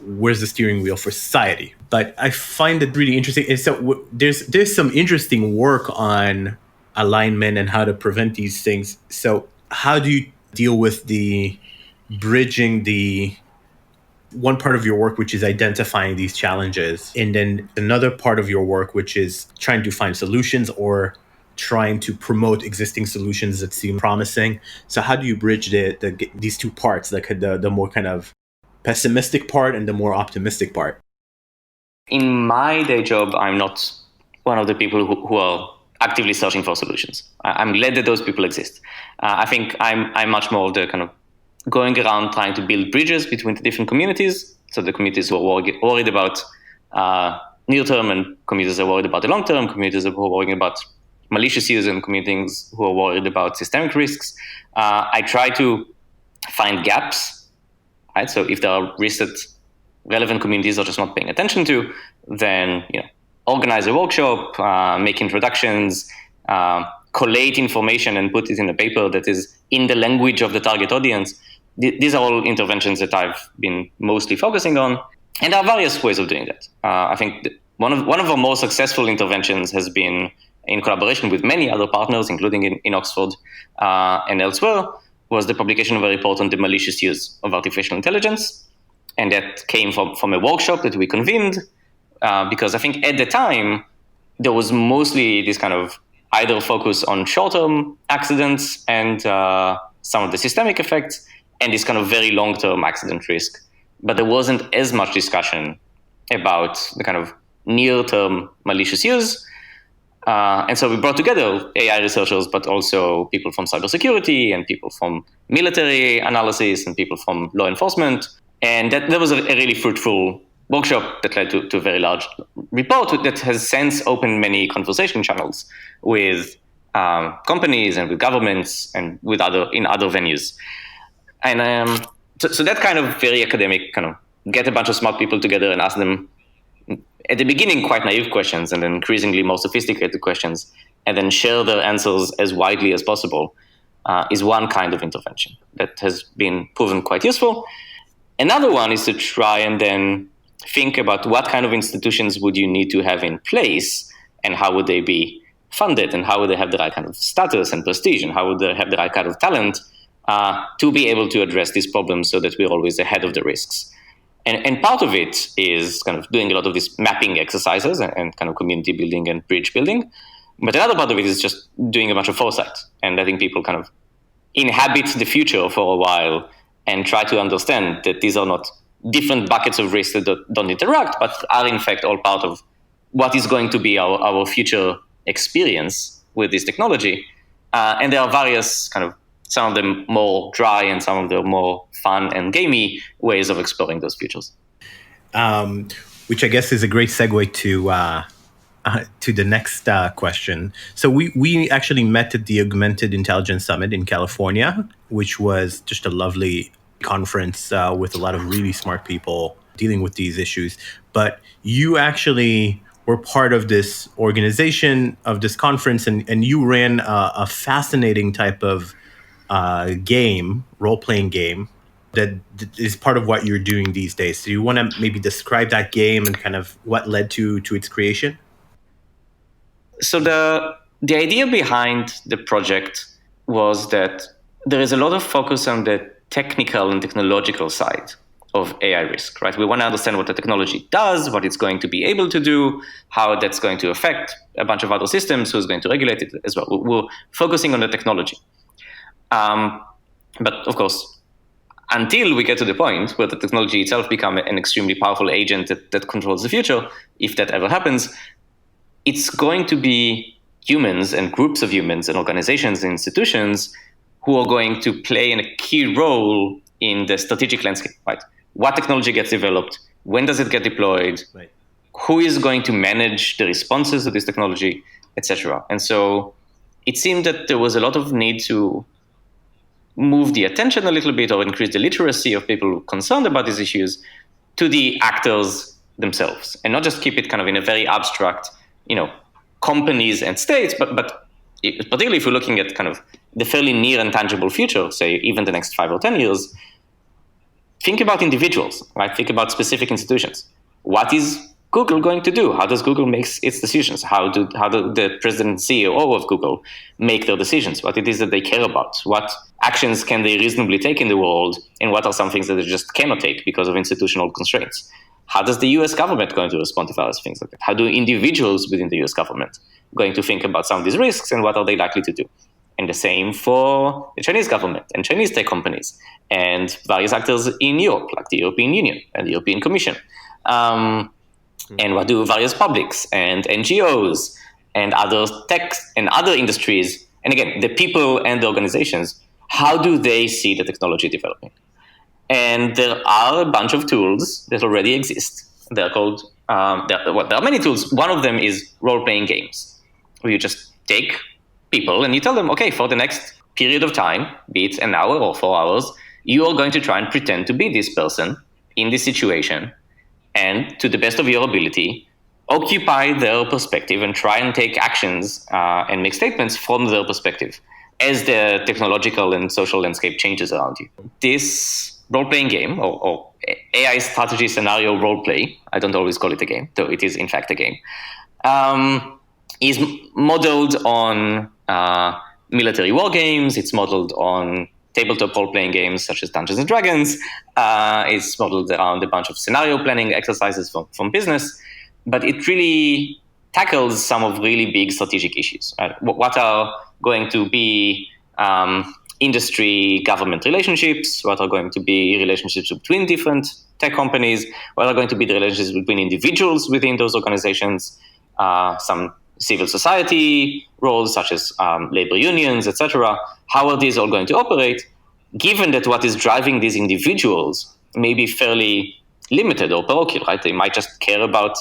where's the steering wheel for society? But I find it really interesting. And so there's some interesting work on alignment and how to prevent these things. So how do you deal with the bridging the one part of your work, which is identifying these challenges, and then another part of your work, which is trying to find solutions or trying to promote existing solutions that seem promising? So how do you bridge these two parts, like the more kind of pessimistic part and the more optimistic part? In my day job, I'm not one of the people who are actively searching for solutions. I'm glad that those people exist. I think I'm much more of the kind of going around trying to build bridges between the different communities. So the communities who are worried about near term, and communities who are worried about the long term, communities who are worried about malicious use, and communities who are worried about systemic risks. I try to find gaps, right? So if there are risks that relevant communities are just not paying attention to, then organize a workshop, make introductions, collate information and put it in a paper that is in the language of the target audience. These are all interventions that I've been mostly focusing on, and there are various ways of doing that. I think one of our more successful interventions has been in collaboration with many other partners, including in Oxford and elsewhere, was the publication of a report on the malicious use of artificial intelligence. And that came from a workshop that we convened, because I think at the time, there was mostly this kind of either focus on short-term accidents and some of the systemic effects, and this kind of very long-term accident risk. But there wasn't as much discussion about the kind of near-term malicious use. And so we brought together AI researchers, but also people from cybersecurity and people from military analysis and people from law enforcement. And that was a really fruitful workshop that led to a very large report that has since opened many conversation channels with companies and with governments and with in other venues. And so that kind of very academic kind of get a bunch of smart people together and ask them at the beginning quite naive questions, and then increasingly more sophisticated questions, and then share their answers as widely as possible is one kind of intervention that has been proven quite useful. Another one is to try and then think about what kind of institutions would you need to have in place, and how would they be funded, and how would they have the right kind of status and prestige, and how would they have the right kind of talent to be able to address these problems so that we're always ahead of the risks. And part of it is kind of doing a lot of these mapping exercises and kind of community building and bridge building. But another part of it is just doing a bunch of foresight and letting people kind of inhabit the future for a while and try to understand that these are not different buckets of risk that don't interact, but are in fact all part of what is going to be our future experience with this technology. And there are various kind of some of the more dry and some of the more fun and gamey ways of exploring those futures. Which I guess is a great segue to the next question. So we actually met at the Augmented Intelligence Summit in California, which was just a lovely conference with a lot of really smart people dealing with these issues. But you actually were part of this organization of this conference, and you ran a fascinating type of game, role-playing game, that is part of what you're doing these days. So you want to maybe describe that game and kind of what led to its creation? So the idea behind the project was that there is a lot of focus on the technical and technological side of AI risk, right? We want to understand what the technology does, what it's going to be able to do, how that's going to affect a bunch of other systems, who's going to regulate it as well. We're focusing on the technology. But of course, until we get to the point where the technology itself becomes an extremely powerful agent that controls the future, if that ever happens, it's going to be humans and groups of humans and organizations and institutions who are going to play a key role in the strategic landscape, right? What technology gets developed? When does it get deployed? Right. Who is going to manage the responses to this technology, etc.? And so it seemed that there was a lot of need to move the attention a little bit or increase the literacy of people concerned about these issues to the actors themselves, and not just keep it kind of in a very abstract, companies and states, but particularly if we're looking at kind of the fairly near and tangible future, say even the next 5 or 10 years, think about individuals, right? Think about specific institutions. What is Google going to do? How does Google make its decisions? How do the president and CEO of Google make their decisions? What it is that they care about? What actions can they reasonably take in the world? And what are some things that they just cannot take because of institutional constraints? How does the US government going to respond to various things like that? How do individuals within the US government going to think about some of these risks, and what are they likely to do? And the same for the Chinese government and Chinese tech companies and various actors in Europe, like the European Union and the European Commission. And what do various publics and NGOs and other tech and other industries, and again, the people and the organizations, how do they see the technology developing? And there are a bunch of tools that already exist. They're called, there are many tools. One of them is role-playing games, where you just take people and you tell them, okay, for the next period of time, be it an hour or 4 hours, you are going to try and pretend to be this person in this situation, and to the best of your ability, occupy their perspective and try and take actions and make statements from their perspective as the technological and social landscape changes around you. This role-playing game, or AI strategy scenario roleplay, I don't always call it a game, though it is in fact a game, is modeled on military war games. It's modeled on tabletop role-playing games such as Dungeons & Dragons. It's modeled around a bunch of scenario planning exercises from business, but it really tackles some of really big strategic issues. Right? What are going to be industry-government relationships? What are going to be relationships between different tech companies? What are going to be the relationships between individuals within those organizations? Some civil society roles such as labor unions, etc. How are these all going to operate, given that what is driving these individuals may be fairly limited or parochial, right? They might just care about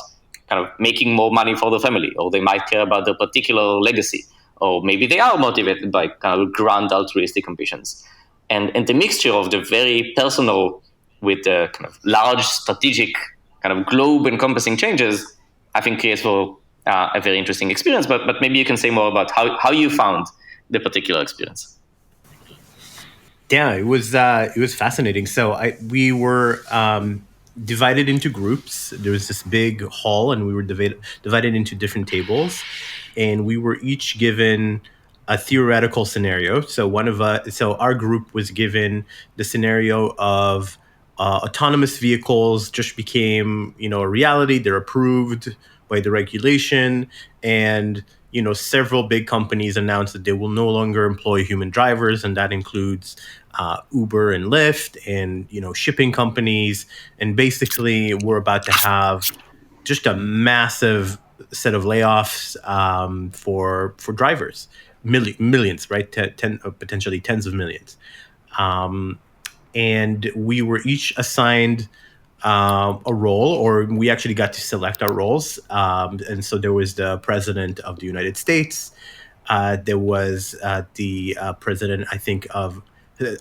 kind of making more money for their family, or they might care about their particular legacy, or maybe they are motivated by kind of grand altruistic ambitions. And the mixture of the very personal with the kind of large strategic kind of globe encompassing changes, I think creates for a very interesting experience. But maybe you can say more about how you found the particular experience. Yeah, it was fascinating. So we were divided into groups. There was this big hall, and we were divided into different tables, and we were each given a theoretical scenario. So our group was given the scenario of autonomous vehicles just became, a reality. They're approved by the regulation, and several big companies announced that they will no longer employ human drivers, and that includes Uber and Lyft and shipping companies. And basically, we're about to have just a massive set of layoffs for drivers. millions, right? Potentially tens of millions. And we were each assigned a role, or we actually got to select our roles. And so there was the president of the United States. There was the president, I think, of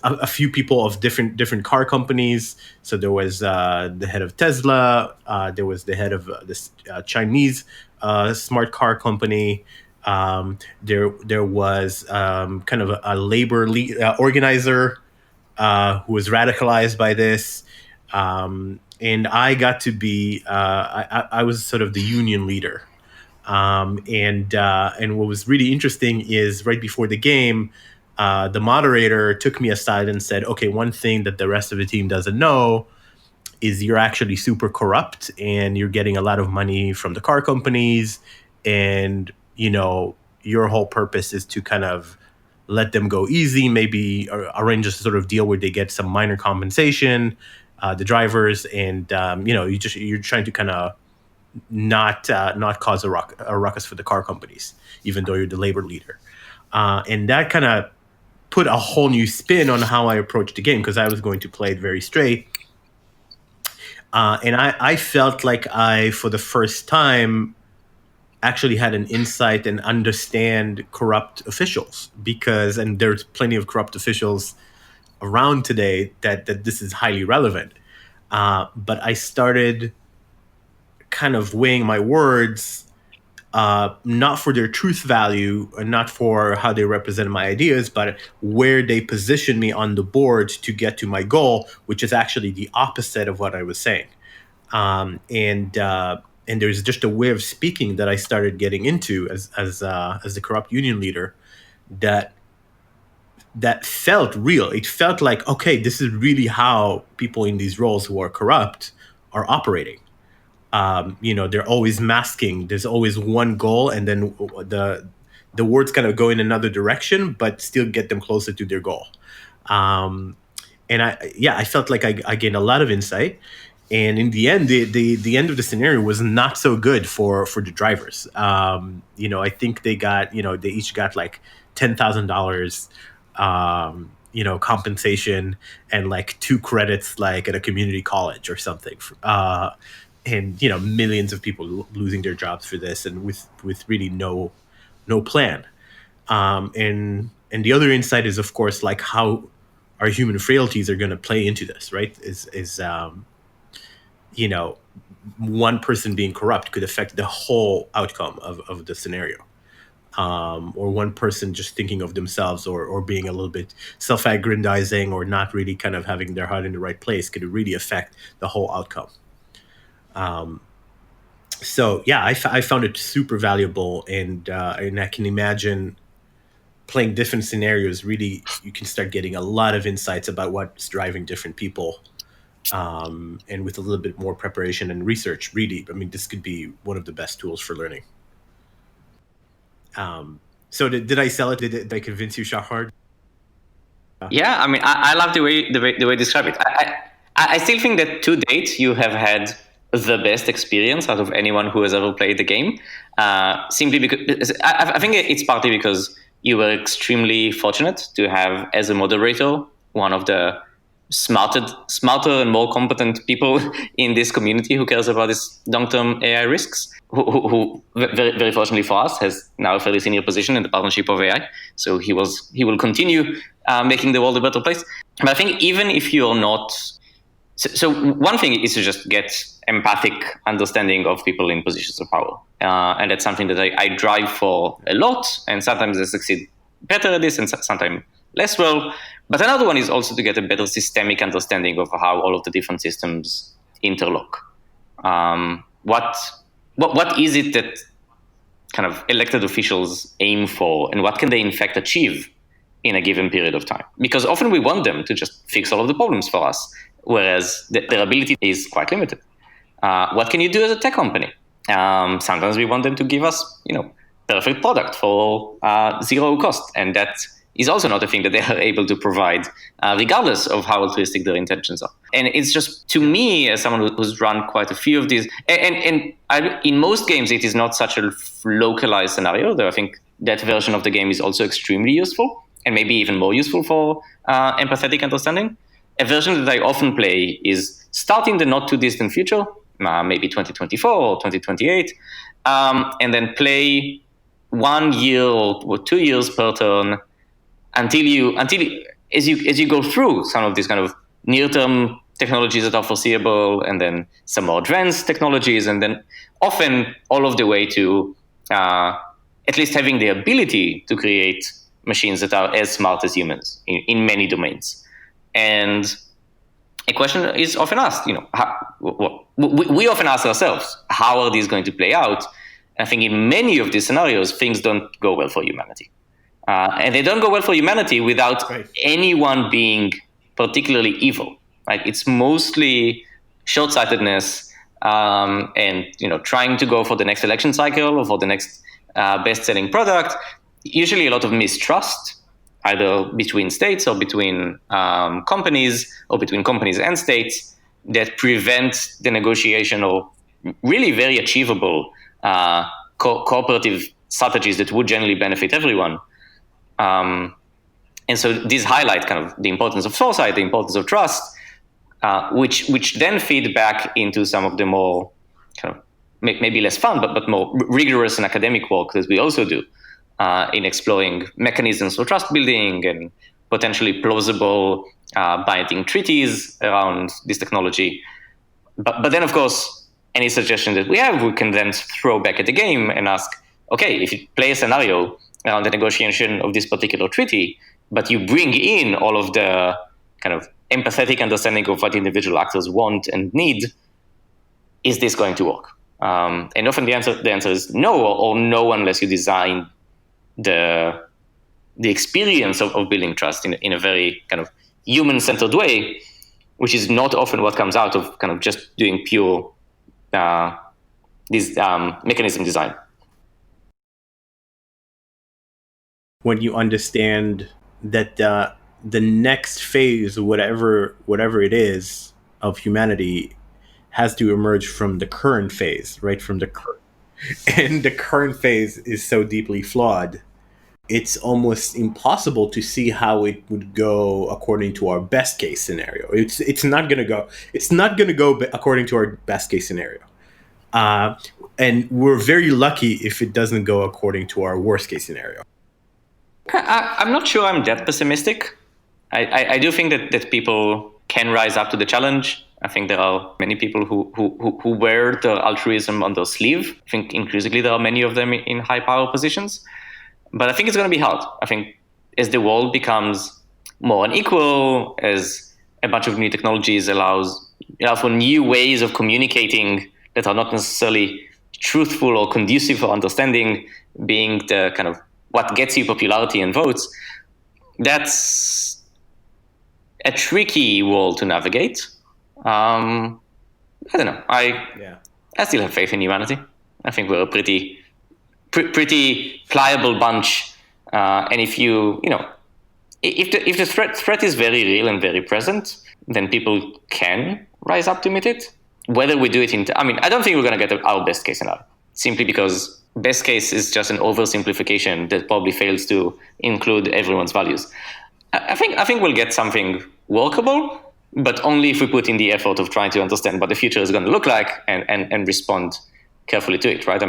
a few people of different car companies. So there was the head of Tesla. There was the head of this Chinese smart car company. There was kind of a labor organizer who was radicalized by this. And I got to be, I was sort of the union leader. And what was really interesting is right before the game, the moderator took me aside and said, okay, one thing that the rest of the team doesn't know is you're actually super corrupt and you're getting a lot of money from the car companies. And, your whole purpose is to kind of let them go easy, maybe arrange a sort of deal where they get some minor compensation, the drivers, and you're trying to kind of not cause a ruckus for the car companies, even though you're the labor leader, and that kind of put a whole new spin on how I approached the game, because I was going to play it very straight, and I felt like I, for the first time, actually had an insight and understand corrupt officials, and there's plenty of corrupt officials around today that this is highly relevant. But I started kind of weighing my words, not for their truth value and not for how they represent my ideas, but where they position me on the board to get to my goal, which is actually the opposite of what I was saying. And there's just a way of speaking that I started getting into as the corrupt union leader that felt real. It felt like, okay, this is really how people in these roles who are corrupt are operating. They're always masking. There's always one goal, and then the words kind of go in another direction, but still get them closer to their goal. And I felt like I gained a lot of insight. And in the end, the end of the scenario was not so good for the drivers. I think they each got like $10,000, compensation, and like 2 credits, like at a community college or something. And millions of people losing their jobs for this, and with really no plan. And the other insight is, of course, like how our human frailties are going to play into this, right? One person being corrupt could affect the whole outcome of the scenario. Or one person just thinking of themselves or being a little bit self-aggrandizing or not really kind of having their heart in the right place could really affect the whole outcome. I found it super valuable, and I can imagine playing different scenarios. Really, you can start getting a lot of insights about what's driving different people. And with a little bit more preparation and research, really, this could be one of the best tools for learning. So did I sell it? Did I convince you, Shahar? Yeah, I love the way you describe it. I still think that to date you have had the best experience out of anyone who has ever played the game. Simply because I think it's partly because you were extremely fortunate to have, as a moderator, one of the smarter and more competent people in this community who cares about these long-term AI risks, who very, very fortunately for us has now a fairly senior position in the partnership of AI. So he will continue making the world a better place. But I think even if you're not, so one thing is to just get empathic understanding of people in positions of power. And that's something that I drive for a lot. And sometimes I succeed better at this and sometimes less well. But another one is also to get a better systemic understanding of how all of the different systems interlock. What is it that kind of elected officials aim for, and what can they in fact achieve in a given period of time? Because often we want them to just fix all of the problems for us, whereas their ability is quite limited. What can you do as a tech company? Sometimes we want them to give us, perfect product for zero cost, and that is also not a thing that they are able to provide, regardless of how altruistic their intentions are. And it's just, to me, as someone who's run quite a few of these, in most games, it is not such a localized scenario, though I think that version of the game is also extremely useful and maybe even more useful for empathetic understanding. A version that I often play is start in the not too distant future, maybe 2024 or 2028, and then play 1 year or 2 years per turn until as you go through some of these kind of near-term technologies that are foreseeable, and then some more advanced technologies, and then often all of the way to at least having the ability to create machines that are as smart as humans in many domains. And a question is often asked, we often ask ourselves, how are these going to play out? And I think in many of these scenarios, things don't go well for humanity. And they don't go well for humanity without anyone being particularly evil. Right? It's mostly short-sightedness and trying to go for the next election cycle or for the next best-selling product. Usually a lot of mistrust, either between states or between companies or between companies and states, that prevent the negotiation of really very achievable cooperative strategies that would generally benefit everyone. And so these highlight kind of the importance of foresight, the importance of trust, which then feed back into some of the more kind of maybe less fun, but more rigorous and academic work that we also do in exploring mechanisms for trust building and potentially plausible binding treaties around this technology. But then, of course, any suggestion that we have, we can then throw back at the game and ask, okay, if you play a scenario around the negotiation of this particular treaty, but you bring in all of the kind of empathetic understanding of what individual actors want and need, is this going to work? And often the answer is no, or no, unless you design the experience of building trust in a very kind of human-centered way, which is not often what comes out of kind of just doing pure mechanism design. When you understand that the next phase, whatever it is, of humanity has to emerge from the current phase, right? And the current phase is so deeply flawed, it's almost impossible to see how it would go according to our best case scenario. It's not going to go according to our best case scenario. And we're very lucky if it doesn't go according to our worst case scenario. I'm not sure I'm that pessimistic. I do think that people can rise up to the challenge. I think there are many people who wear the altruism on their sleeve. I think increasingly there are many of them in high power positions. But I think it's going to be hard. I think as the world becomes more unequal, as a bunch of new technologies allow for new ways of communicating that are not necessarily truthful or conducive for understanding, being the kind of what gets you popularity and votes, that's a tricky world to navigate. I don't know. I still have faith in humanity. I think we're a pretty pliable bunch. And if if the threat is very real and very present, then people can rise up to meet it. Whether we do it I don't think we're going to get our best case scenario, simply because best case is just an oversimplification that probably fails to include everyone's values. I think we'll get something workable, but only if we put in the effort of trying to understand what the future is going to look like and respond carefully to it, right?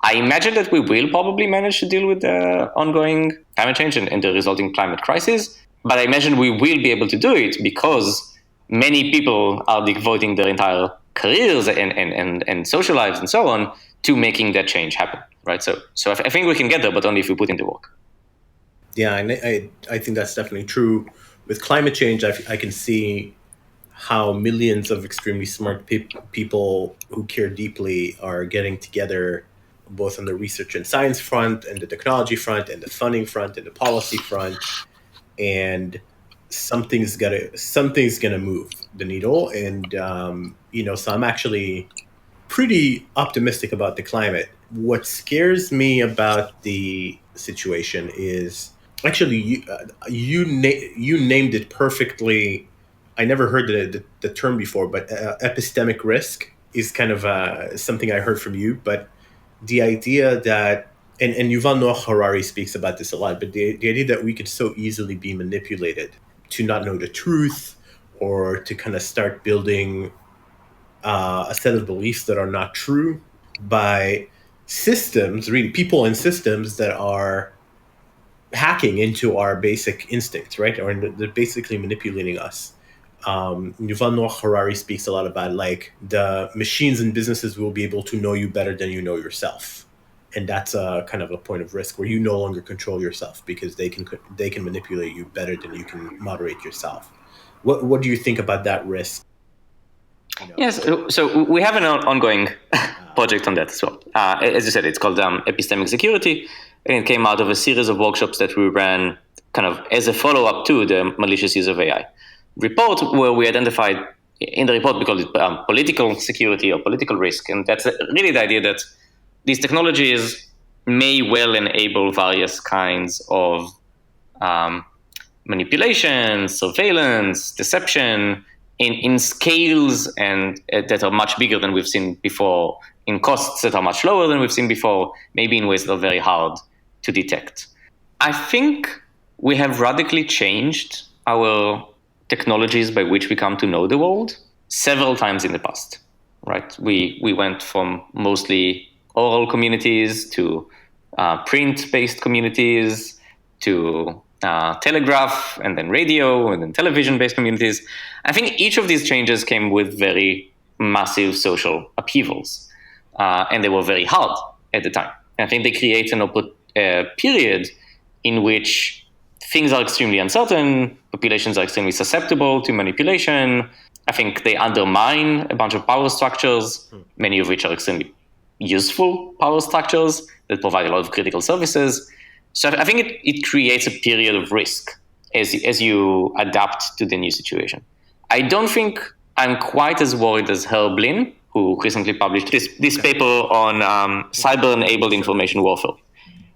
I imagine that we will probably manage to deal with the ongoing climate change and the resulting climate crisis, but I imagine we will be able to do it because many people are devoting their entire careers and social lives and so on to making that change happen, right? So I think we can get there, but only if we put in the work. Yeah, and I think that's definitely true. With climate change, I can see how millions of extremely smart people who care deeply are getting together, both on the research and science front and the technology front and the funding front and the policy front, and something's gonna move the needle. And so I'm actually pretty optimistic about the climate. What scares me about the situation is actually you named it perfectly. I never heard the term before, but epistemic risk is kind of something I heard from you. But the idea that and Yuval Noah Harari speaks about this a lot, but the idea that we could so easily be manipulated to not know the truth or to kind of start building a set of beliefs that are not true by systems, really people and systems that are hacking into our basic instincts, right? Or they're basically manipulating us. Yuval Noah Harari speaks a lot about like the machines and businesses will be able to know you better than you know yourself. And that's a kind of a point of risk where you no longer control yourself because they can manipulate you better than you can moderate yourself. What do you think about that risk? Yes, so we have an ongoing project on that as well. As you said, it's called Epistemic Security, and it came out of a series of workshops that we ran kind of as a follow-up to the Malicious Use of AI report, where we identified, in the report we call it political security or political risk, and that's really the idea that these technologies may well enable various kinds of manipulation, surveillance, deception, in scales and that are much bigger than we've seen before, in costs that are much lower than we've seen before, maybe in ways that are very hard to detect. I think we have radically changed our technologies by which we come to know the world several times in the past, right? We went from mostly oral communities to print-based communities to telegraph and then radio and then television-based communities. I think each of these changes came with very massive social upheavals, and they were very hard at the time. And I think they create a period in which things are extremely uncertain, populations are extremely susceptible to manipulation. I think they undermine a bunch of power structures, many of which are extremely useful power structures that provide a lot of critical services. So I think it creates a period of risk as you adapt to the new situation. I don't think I'm quite as worried as Herb Lin, who recently published this paper on cyber-enabled information warfare,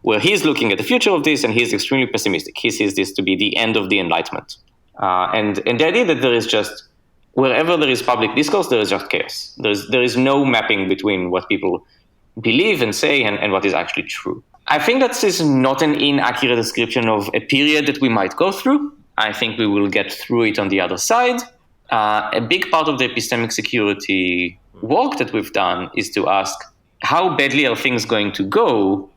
where he's looking at the future of this and he's extremely pessimistic. He sees this to be the end of the Enlightenment. And the idea that there is just, wherever there is public discourse, there is just chaos. There is no mapping between what people believe and say and what is actually true. I think that is not an inaccurate description of a period that we might go through. I think we will get through it on the other side. A big part of the epistemic security work that we've done is to ask, how badly are things going to go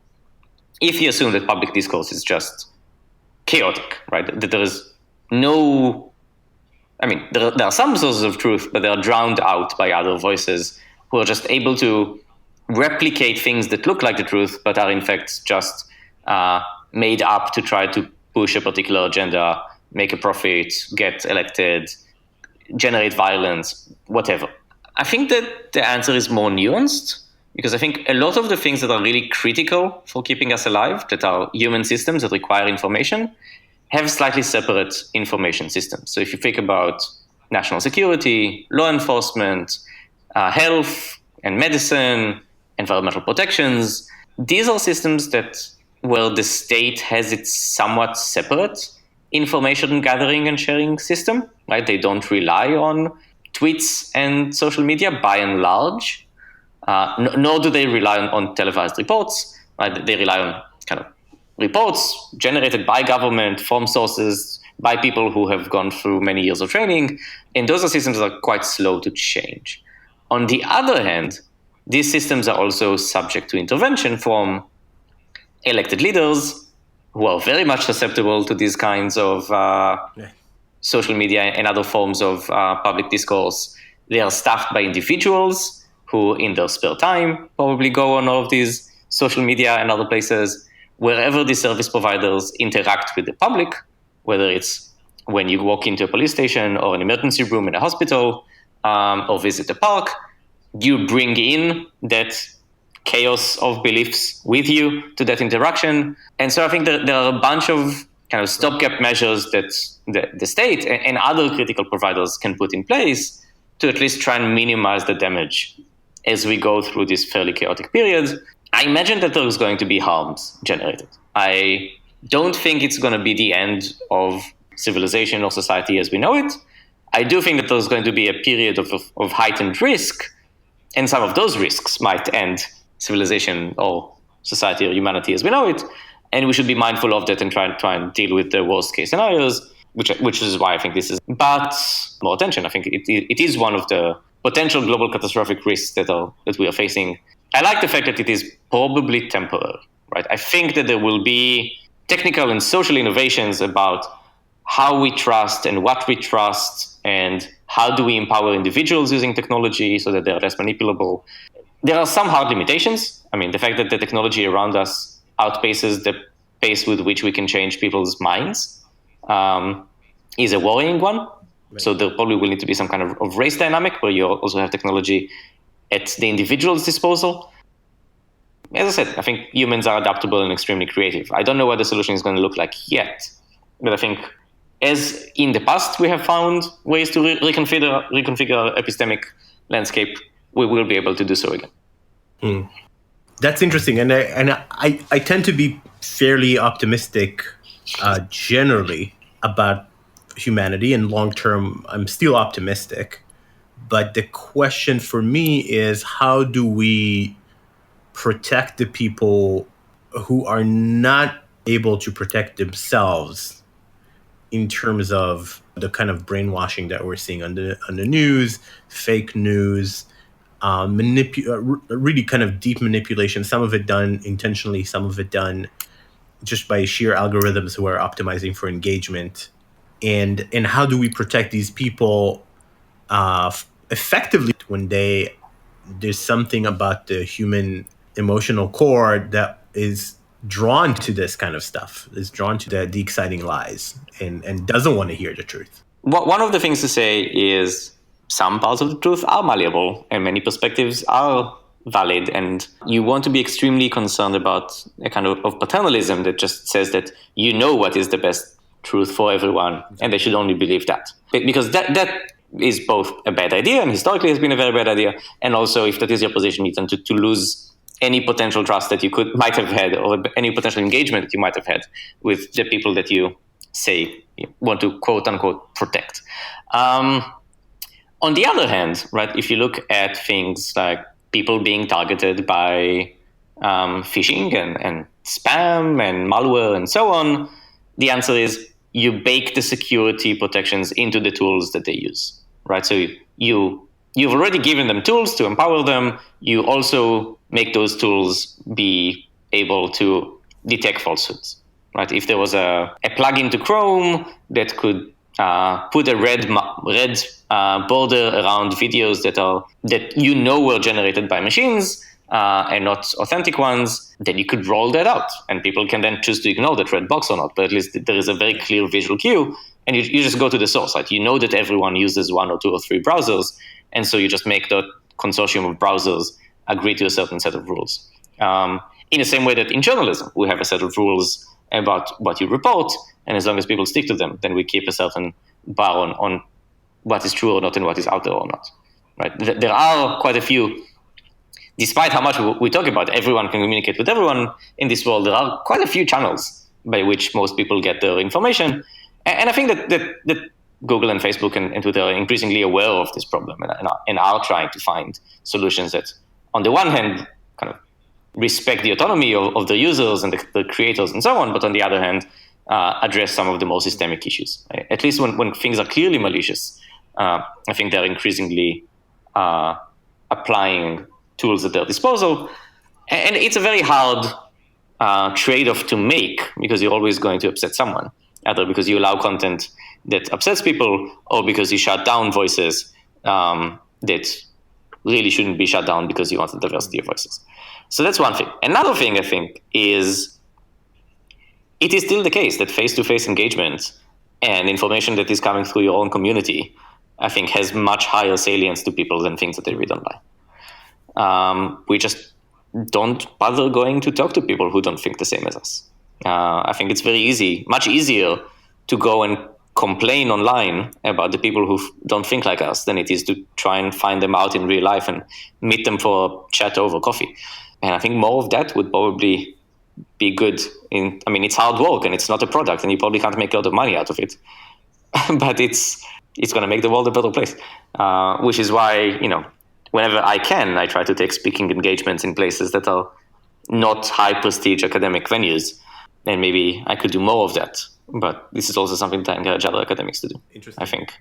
if you assume that public discourse is just chaotic, right? That there is no... I mean, there are some sources of truth, but they are drowned out by other voices who are just able to replicate things that look like the truth, but are in fact just made up to try to push a particular agenda, make a profit, get elected, generate violence, whatever. I think that the answer is more nuanced, because I think a lot of the things that are really critical for keeping us alive, that are human systems that require information, have slightly separate information systems. So if you think about national security, law enforcement, health and medicine, environmental protections, these are systems that where the state has its somewhat separate information gathering and sharing system, right? They don't rely on tweets and social media by and large, nor do they rely on televised reports, right? They rely on kind of reports generated by government from sources, by people who have gone through many years of training, and those are systems that are quite slow to change. On the other hand, these systems are also subject to intervention from elected leaders who are very much susceptible to these kinds of social media and other forms of public discourse. They are staffed by individuals who, in their spare time, probably go on all of these social media and other places. Wherever the service providers interact with the public, whether it's when you walk into a police station or an emergency room in a hospital or visit a park, you bring in that chaos of beliefs with you to that interaction. And so I think that there are a bunch of kind of stopgap measures that the state and other critical providers can put in place to at least try and minimize the damage as we go through this fairly chaotic period. I imagine that there's going to be harms generated. I don't think it's going to be the end of civilization or society as we know it. I do think that there's going to be a period of heightened risk, and some of those risks might end civilization or society or humanity as we know it, and we should be mindful of that and try and deal with the worst case scenarios, which is why I think this is. But more attention, I think it is one of the potential global catastrophic risks that we are facing. I like the fact that it is probably temporary, right? I think that there will be technical and social innovations about how we trust and what we trust and how do we empower individuals using technology so that they are less manipulable. There are some hard limitations. I mean, the fact that the technology around us outpaces the pace with which we can change people's minds is a worrying one. Right. So there probably will need to be some kind of race dynamic where you also have technology at the individual's disposal. As I said, I think humans are adaptable and extremely creative. I don't know what the solution is going to look like yet, but I think as in the past we have found ways to reconfigure our epistemic landscape, we will be able to do so again. That's interesting, and I tend to be fairly optimistic generally about humanity, and long term I'm still optimistic. But the question for me is, how do we protect the people who are not able to protect themselves in terms of the kind of brainwashing that we're seeing on the news, fake news, really kind of deep manipulation, some of it done intentionally, some of it done just by sheer algorithms who are optimizing for engagement. And how do we protect these people effectively when there's something about the human emotional core that is drawn to this kind of stuff, is drawn to the exciting lies and doesn't want to hear the truth. One of the things to say is some parts of the truth are malleable and many perspectives are valid, and you want to be extremely concerned about a kind of paternalism that just says that you know what is the best truth for everyone and they should only believe that. Because that is both a bad idea and historically has been a very bad idea, and also if that is your position, you tend to lose any potential trust that you might have had or any potential engagement that you might have had with the people that you say you want to quote unquote protect. On the other hand, right, if you look at things like people being targeted by phishing and spam and malware and so on, the answer is you bake the security protections into the tools that they use, right? So you've already given them tools to empower them. You also make those tools be able to detect falsehoods, right? If there was a plugin to Chrome that could put a red border around videos that you know were generated by machines and not authentic ones, then you could roll that out, and people can then choose to ignore that red box or not. But at least there is a very clear visual cue, and you just go to the source. Right? You know that everyone uses 1 or 2 or 3 browsers, and so you just make the consortium of browsers agree to a certain set of rules. In the same way that in journalism, we have a set of rules about what you report, and as long as people stick to them, then we keep a certain bar on what is true or not and what is out there or not. Right? There are quite a few, despite how much we talk about everyone can communicate with everyone in this world, there are quite a few channels by which most people get their information. And I think that Google and Facebook and Twitter are increasingly aware of this problem and are trying to find solutions that, on the one hand, kind of respect the autonomy of the users and the creators and so on, but on the other hand, address some of the more systemic issues. Right? At least when things are clearly malicious, I think they're increasingly applying tools at their disposal. And it's a very hard trade-off to make, because you're always going to upset someone, either because you allow content that upsets people or because you shut down voices that really shouldn't be shut down because you want the diversity of voices. So that's one thing. Another thing, I think, is it is still the case that face-to-face engagement and information that is coming through your own community, I think, has much higher salience to people than things that they read online. We just don't bother going to talk to people who don't think the same as us. I think it's very easy, much easier to go and complain online about the people who don't think like us than it is to try and find them out in real life and meet them for a chat over coffee. And I think more of that would probably be good. It's hard work and it's not a product and you probably can't make a lot of money out of it. But it's going to make the world a better place, which is why, whenever I can, I try to take speaking engagements in places that are not high prestige academic venues. And maybe I could do more of that. But this is also something that I encourage other academics to do, I think.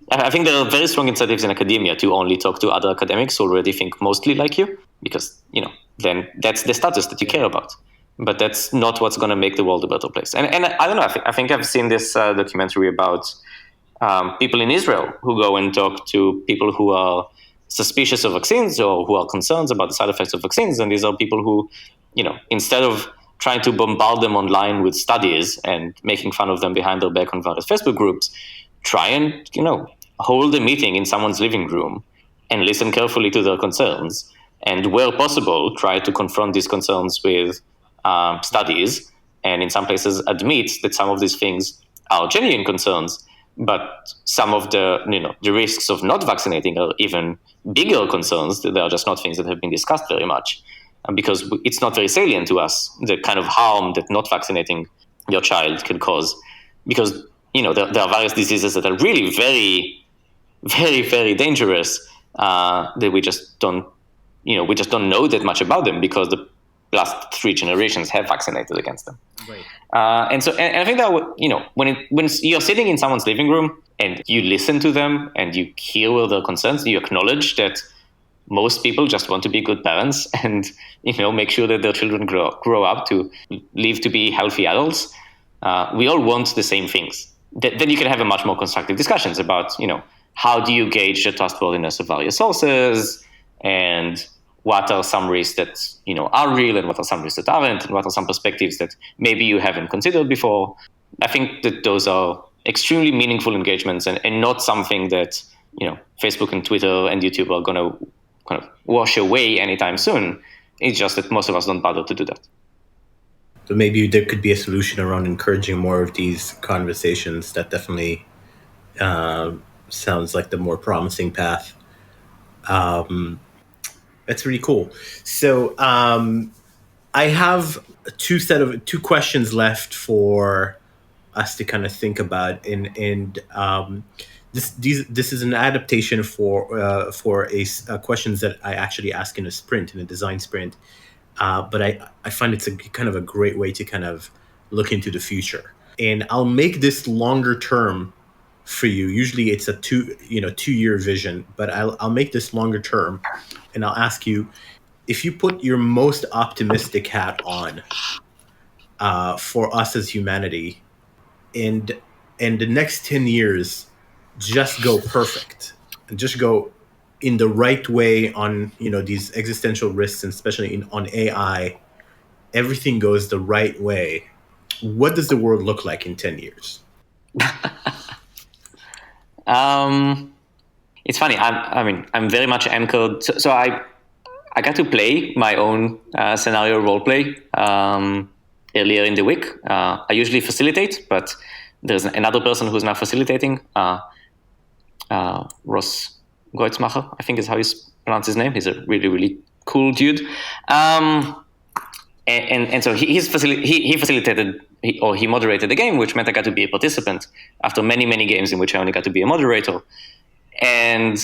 I think there are very strong incentives in academia to only talk to other academics who already think mostly like you, because, then that's the status that you care about. But that's not what's going to make the world a better place. And I don't know, I think I've seen this documentary about people in Israel who go and talk to people who are suspicious of vaccines or who are concerned about the side effects of vaccines. And these are people who, instead of trying to bombard them online with studies and making fun of them behind their back on various Facebook groups, try and, hold a meeting in someone's living room and listen carefully to their concerns. And where possible, try to confront these concerns with studies, and in some places admit that some of these things are genuine concerns, but some of the risks of not vaccinating are even bigger concerns. They are just not things that have been discussed very much, because it's not very salient to us, the kind of harm that not vaccinating your child can cause. Because there are various diseases that are really very, very, very dangerous, that we just don't know that much about them because the last 3 generations have vaccinated against them. Right. And I think that when you're sitting in someone's living room and you listen to them and you hear their concerns, you acknowledge that most people just want to be good parents and make sure that their children grow up to live to be healthy adults. We all want the same things. Then you can have a much more constructive discussions about how do you gauge the trustworthiness of various sources, and what are some risks that are real, and what are some risks that aren't, and what are some perspectives that maybe you haven't considered before. I think that those are extremely meaningful engagements, and not something that Facebook and Twitter and YouTube are going to kind of wash away anytime soon. It's just that most of us don't bother to do that. So maybe there could be a solution around encouraging more of these conversations. That definitely sounds like the more promising path. That's really cool. So I have two questions left for us to kind of think about, and this is an adaptation for questions that I actually ask in a design sprint. But I find it's a kind of a great way to kind of look into the future. And I'll make this longer term for you. Usually it's a 2-year vision, but I'll make this longer term, and I'll ask you, if you put your most optimistic hat on for us as humanity, and the next 10 years just go perfect, and just go in the right way on these existential risks, and especially on AI, everything goes the right way. What does the world look like in 10 years? It's funny. I'm very much anchored. So I got to play my own scenario role play earlier in the week. I usually facilitate, but there's another person who's now facilitating. Ross Goitzmacher, I think is how you pronounce his name. He's a really, really cool dude. And so he facilitated, he moderated the game, which meant I got to be a participant after many, many games in which I only got to be a moderator. And,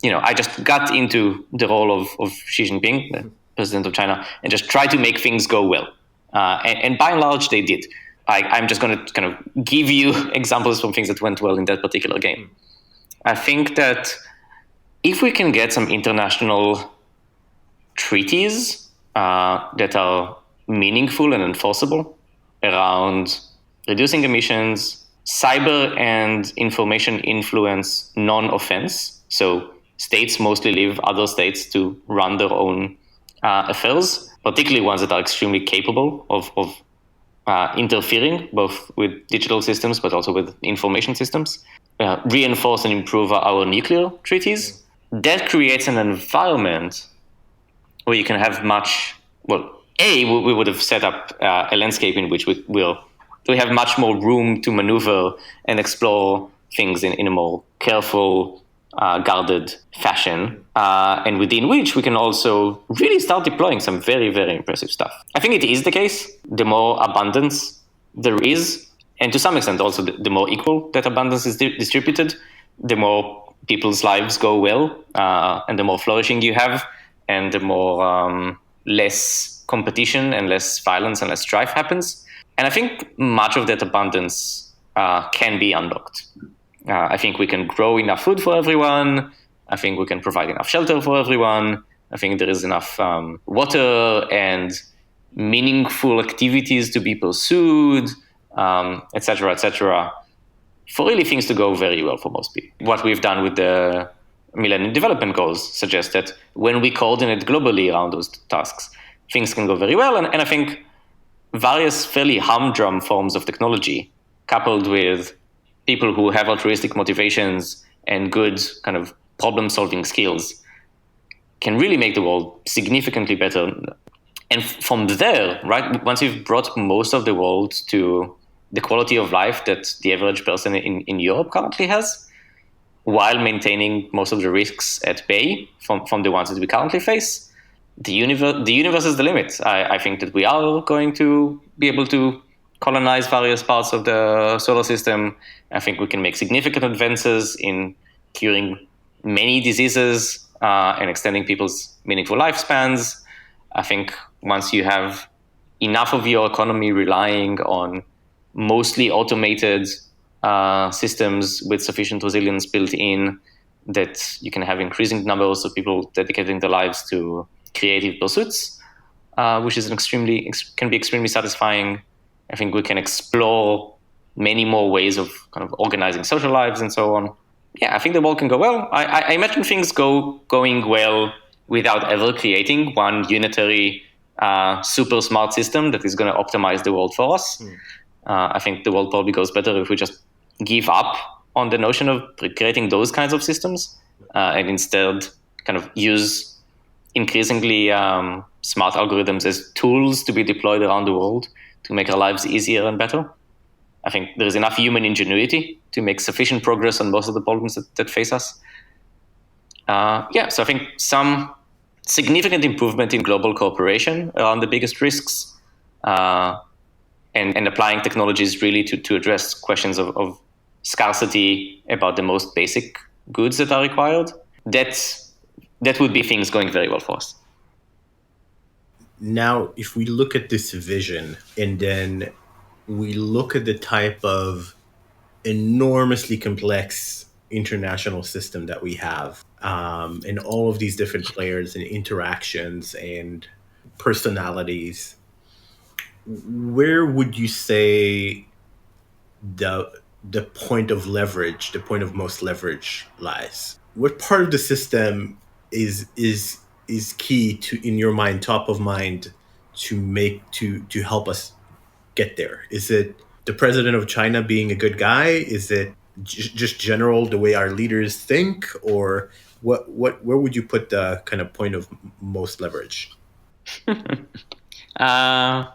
I just got into the role of Xi Jinping, the president of China, and just tried to make things go well. And by and large, they did. I'm just going to kind of give you examples from things that went well in that particular game. I think that if we can get some international treaties that are meaningful and enforceable around reducing emissions, cyber and information influence non-offense. So states mostly leave other states to run their own affairs, particularly ones that are extremely capable of interfering both with digital systems but also with information systems. Reinforce and improve our nuclear treaties. That creates an environment where you can have we would have set up a landscape in which we have much more room to maneuver and explore things in a more careful, guarded fashion, and within which we can also really start deploying some very, very impressive stuff. I think it is the case. The more abundance there is, and to some extent also the more equal that abundance is distributed, the more people's lives go well, and the more flourishing you have, and the more less competition and less violence and less strife happens. And I think much of that abundance can be unlocked. I think we can grow enough food for everyone. I think we can provide enough shelter for everyone. I think there is enough water and meaningful activities to be pursued, etc., for really things to go very well for most people. What we've done with the Millennium Development Goals suggests that when we coordinate globally around those tasks, things can go very well. And I think various fairly humdrum forms of technology, coupled with people who have altruistic motivations and good kind of problem-solving skills, can really make the world significantly better. And from there, right, once you've brought most of the world to the quality of life that the average person in Europe currently has, while maintaining most of the risks at bay from the ones that we currently face, the universe is the limit. I think that we are going to be able to colonize various parts of the solar system. I think we can make significant advances in curing many diseases and extending people's meaningful lifespans. I think once you have enough of your economy relying on mostly automated systems with sufficient resilience built in, that you can have increasing numbers of people dedicating their lives to creative pursuits, which is can be extremely satisfying. I think we can explore many more ways of kind of organizing social lives and so on. Yeah, I think the world can go well. I imagine things going well without ever creating one unitary, super smart system that is going to optimize the world for us. I think the world probably goes better if we just give up on the notion of creating those kinds of systems and instead kind of use increasingly smart algorithms as tools to be deployed around the world to make our lives easier and better. I think there is enough human ingenuity to make sufficient progress on most of the problems that face us. So I think some significant improvement in global cooperation around the biggest risks and applying technologies really to address questions of scarcity about the most basic goods that are required. That would be things going very well for us. Now, if we look at this vision and then we look at the type of enormously complex international system that we have, and all of these different players and interactions and personalities, where would you say the point of leverage, the point of most leverage lies? What part of the system is key to, in your mind, top of mind, to help us get there? Is it the president of China being a good guy? Is it just general the way our leaders think, or where would you put the kind of point of most leverage? I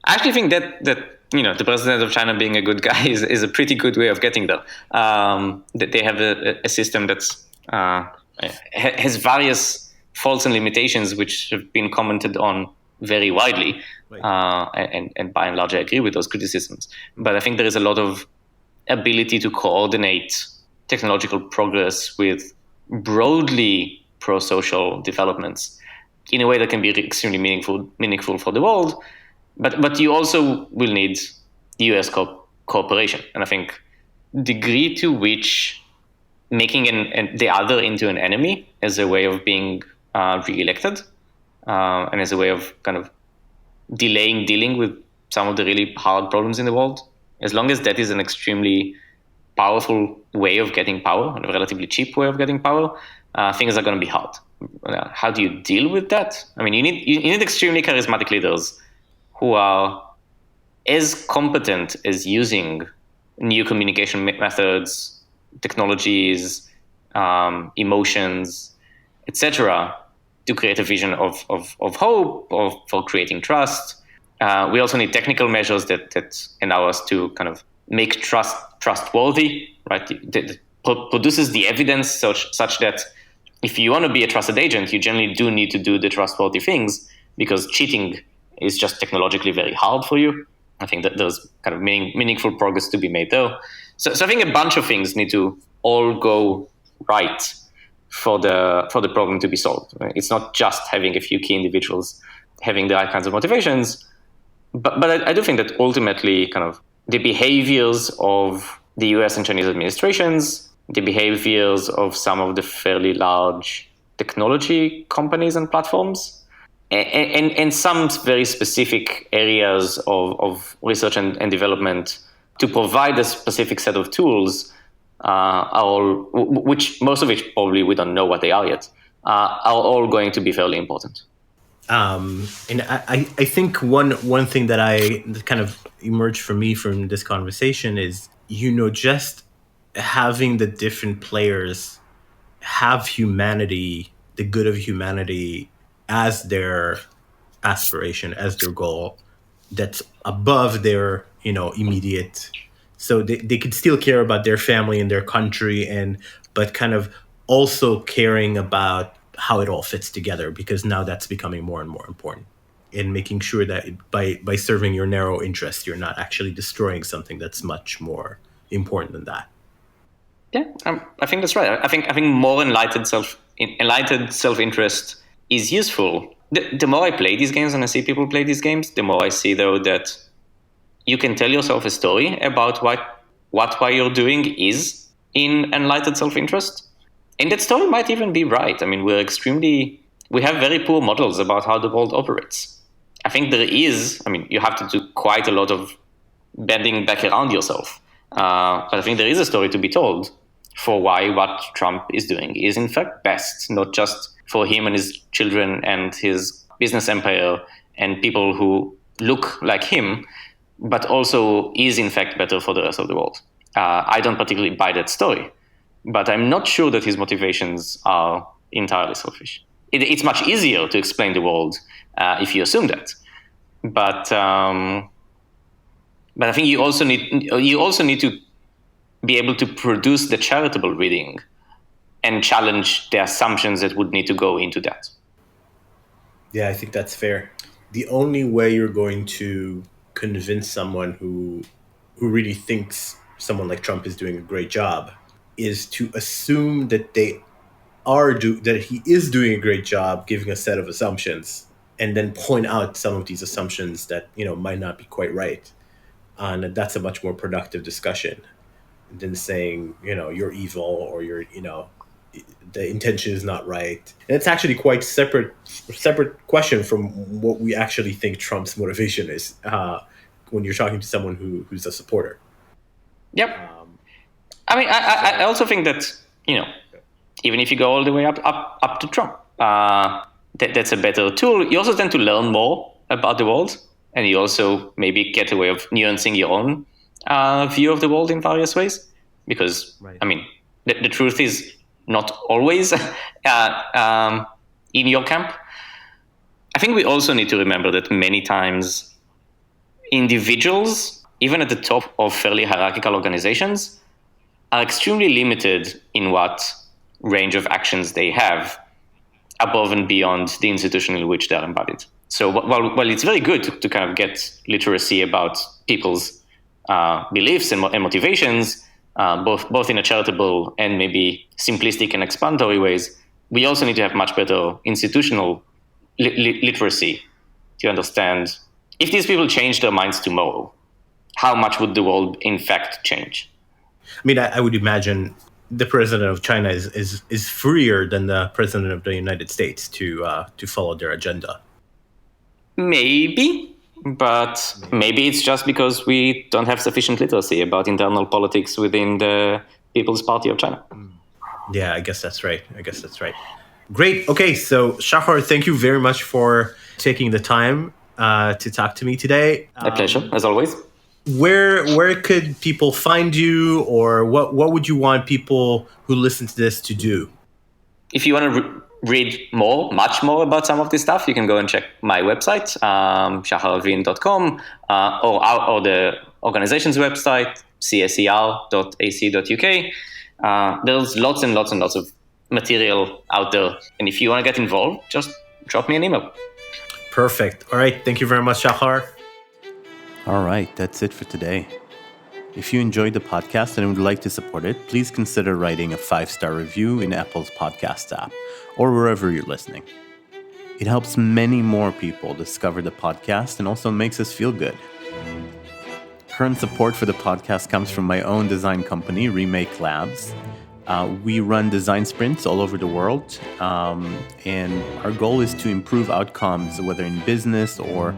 actually think that the president of China being a good guy is a pretty good way of getting there. That they have a system that's has various faults and limitations, which have been commented on very widely, and by and large I agree with those criticisms. But I think there is a lot of ability to coordinate technological progress with broadly pro-social developments in a way that can be extremely meaningful for the world. But you also will need US cooperation. And I think degree to which making the other into an enemy as a way of being re-elected and as a way of kind of dealing with some of the really hard problems in the world, as long as that is an extremely powerful way of getting power and a relatively cheap way of getting power, things are going to be hard. How do you deal with that? I mean, you need extremely charismatic leaders who are as competent as using new communication methods, technologies, emotions, etc., to create a vision of hope, for creating trust. We also need technical measures that allow us to kind of make trustworthy, right? That produces the evidence such that if you want to be a trusted agent, you generally do need to do the trustworthy things, because cheating is just technologically very hard for you. I think that there's kind of meaningful progress to be made there. So I think a bunch of things need to all go right for the problem to be solved. It's not just having a few key individuals having the right kinds of motivations, but I do think that ultimately kind of the behaviors of the US and Chinese administrations, the behaviors of some of the fairly large technology companies and platforms, and some very specific areas of research and development to provide a specific set of tools, are all, which most of which probably we don't know what they are yet, are all going to be fairly important. And I think one thing that kind of emerged for me from this conversation is, just having the different players have humanity, the good of humanity, as their aspiration, as their goal, that's above their immediate. So they could still care about their family and their country, but kind of also caring about how it all fits together, because now that's becoming more and more important, in making sure that by serving your narrow interest, you're not actually destroying something that's much more important than that. Yeah, I think that's right. I think more enlightened self-interest is useful. The more I play these games and I see people play these games, the more I see, though, that you can tell yourself a story about why you're doing is in enlightened self-interest. And that story might even be right. I mean, we have very poor models about how the world operates. I think you have to do quite a lot of bending back around yourself. But I think there is a story to be told for why what Trump is doing is in fact best, not just for him and his children and his business empire and people who look like him, but also is in fact better for the rest of the world. I don't particularly buy that story, but I'm not sure that his motivations are entirely selfish. It's much easier to explain the world if you assume that, but I think you also need to be able to produce the charitable reading and challenge the assumptions that would need to go into that. Yeah, I think that's fair. The only way you're going to convince someone who really thinks someone like Trump is doing a great job is to assume that that he is doing a great job, giving a set of assumptions, and then point out some of these assumptions that might not be quite right. And that's a much more productive discussion than saying you're evil, or the intention is not right. And it's actually quite separate question from what we actually think Trump's motivation is when you're talking to someone who's a supporter. Yep. I mean, I also think that even if you go all the way up to Trump, that's a better tool. You also tend to learn more about the world, and you also maybe get a way of nuancing your own view of the world in various ways. Because, right. I mean, the truth is not always in your camp. I think we also need to remember that many times individuals, even at the top of fairly hierarchical organizations, are extremely limited in what range of actions they have above and beyond the institution in which they are embodied. So while it's very good to kind of get literacy about people's beliefs and motivations, both in a charitable and maybe simplistic and explanatory ways, we also need to have much better institutional literacy to understand if these people change their minds tomorrow, how much would the world in fact change? I mean, I would imagine the president of China is freer than the president of the United States to follow their agenda. Maybe, but maybe it's just because we don't have sufficient literacy about internal politics within the People's Party of China. Yeah, I guess that's right. Great. Okay, so Shahar, thank you very much for taking the time to talk to me today. A pleasure, as always. Where could people find you, or what would you want people who listen to this to do? If you want to read much more about some of this stuff, you can go and check my website, shaharavin.com, or the organization's website, CSER.ac.uk. There's lots and lots and lots of material out there. And if you want to get involved, just drop me an email. Perfect. All right. Thank you very much, Shahar. All right. That's it for today. If you enjoyed the podcast and would like to support it, please consider writing a 5-star review in Apple's podcast app or wherever you're listening. It helps many more people discover the podcast and also makes us feel good. Current support for the podcast comes from my own design company, Remake Labs. We run design sprints all over the world, and our goal is to improve outcomes, whether in business or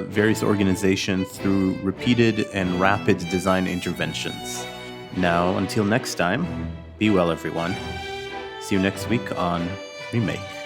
various organizations, through repeated and rapid design interventions. Now, until next time, be well, everyone. See you next week on Remake.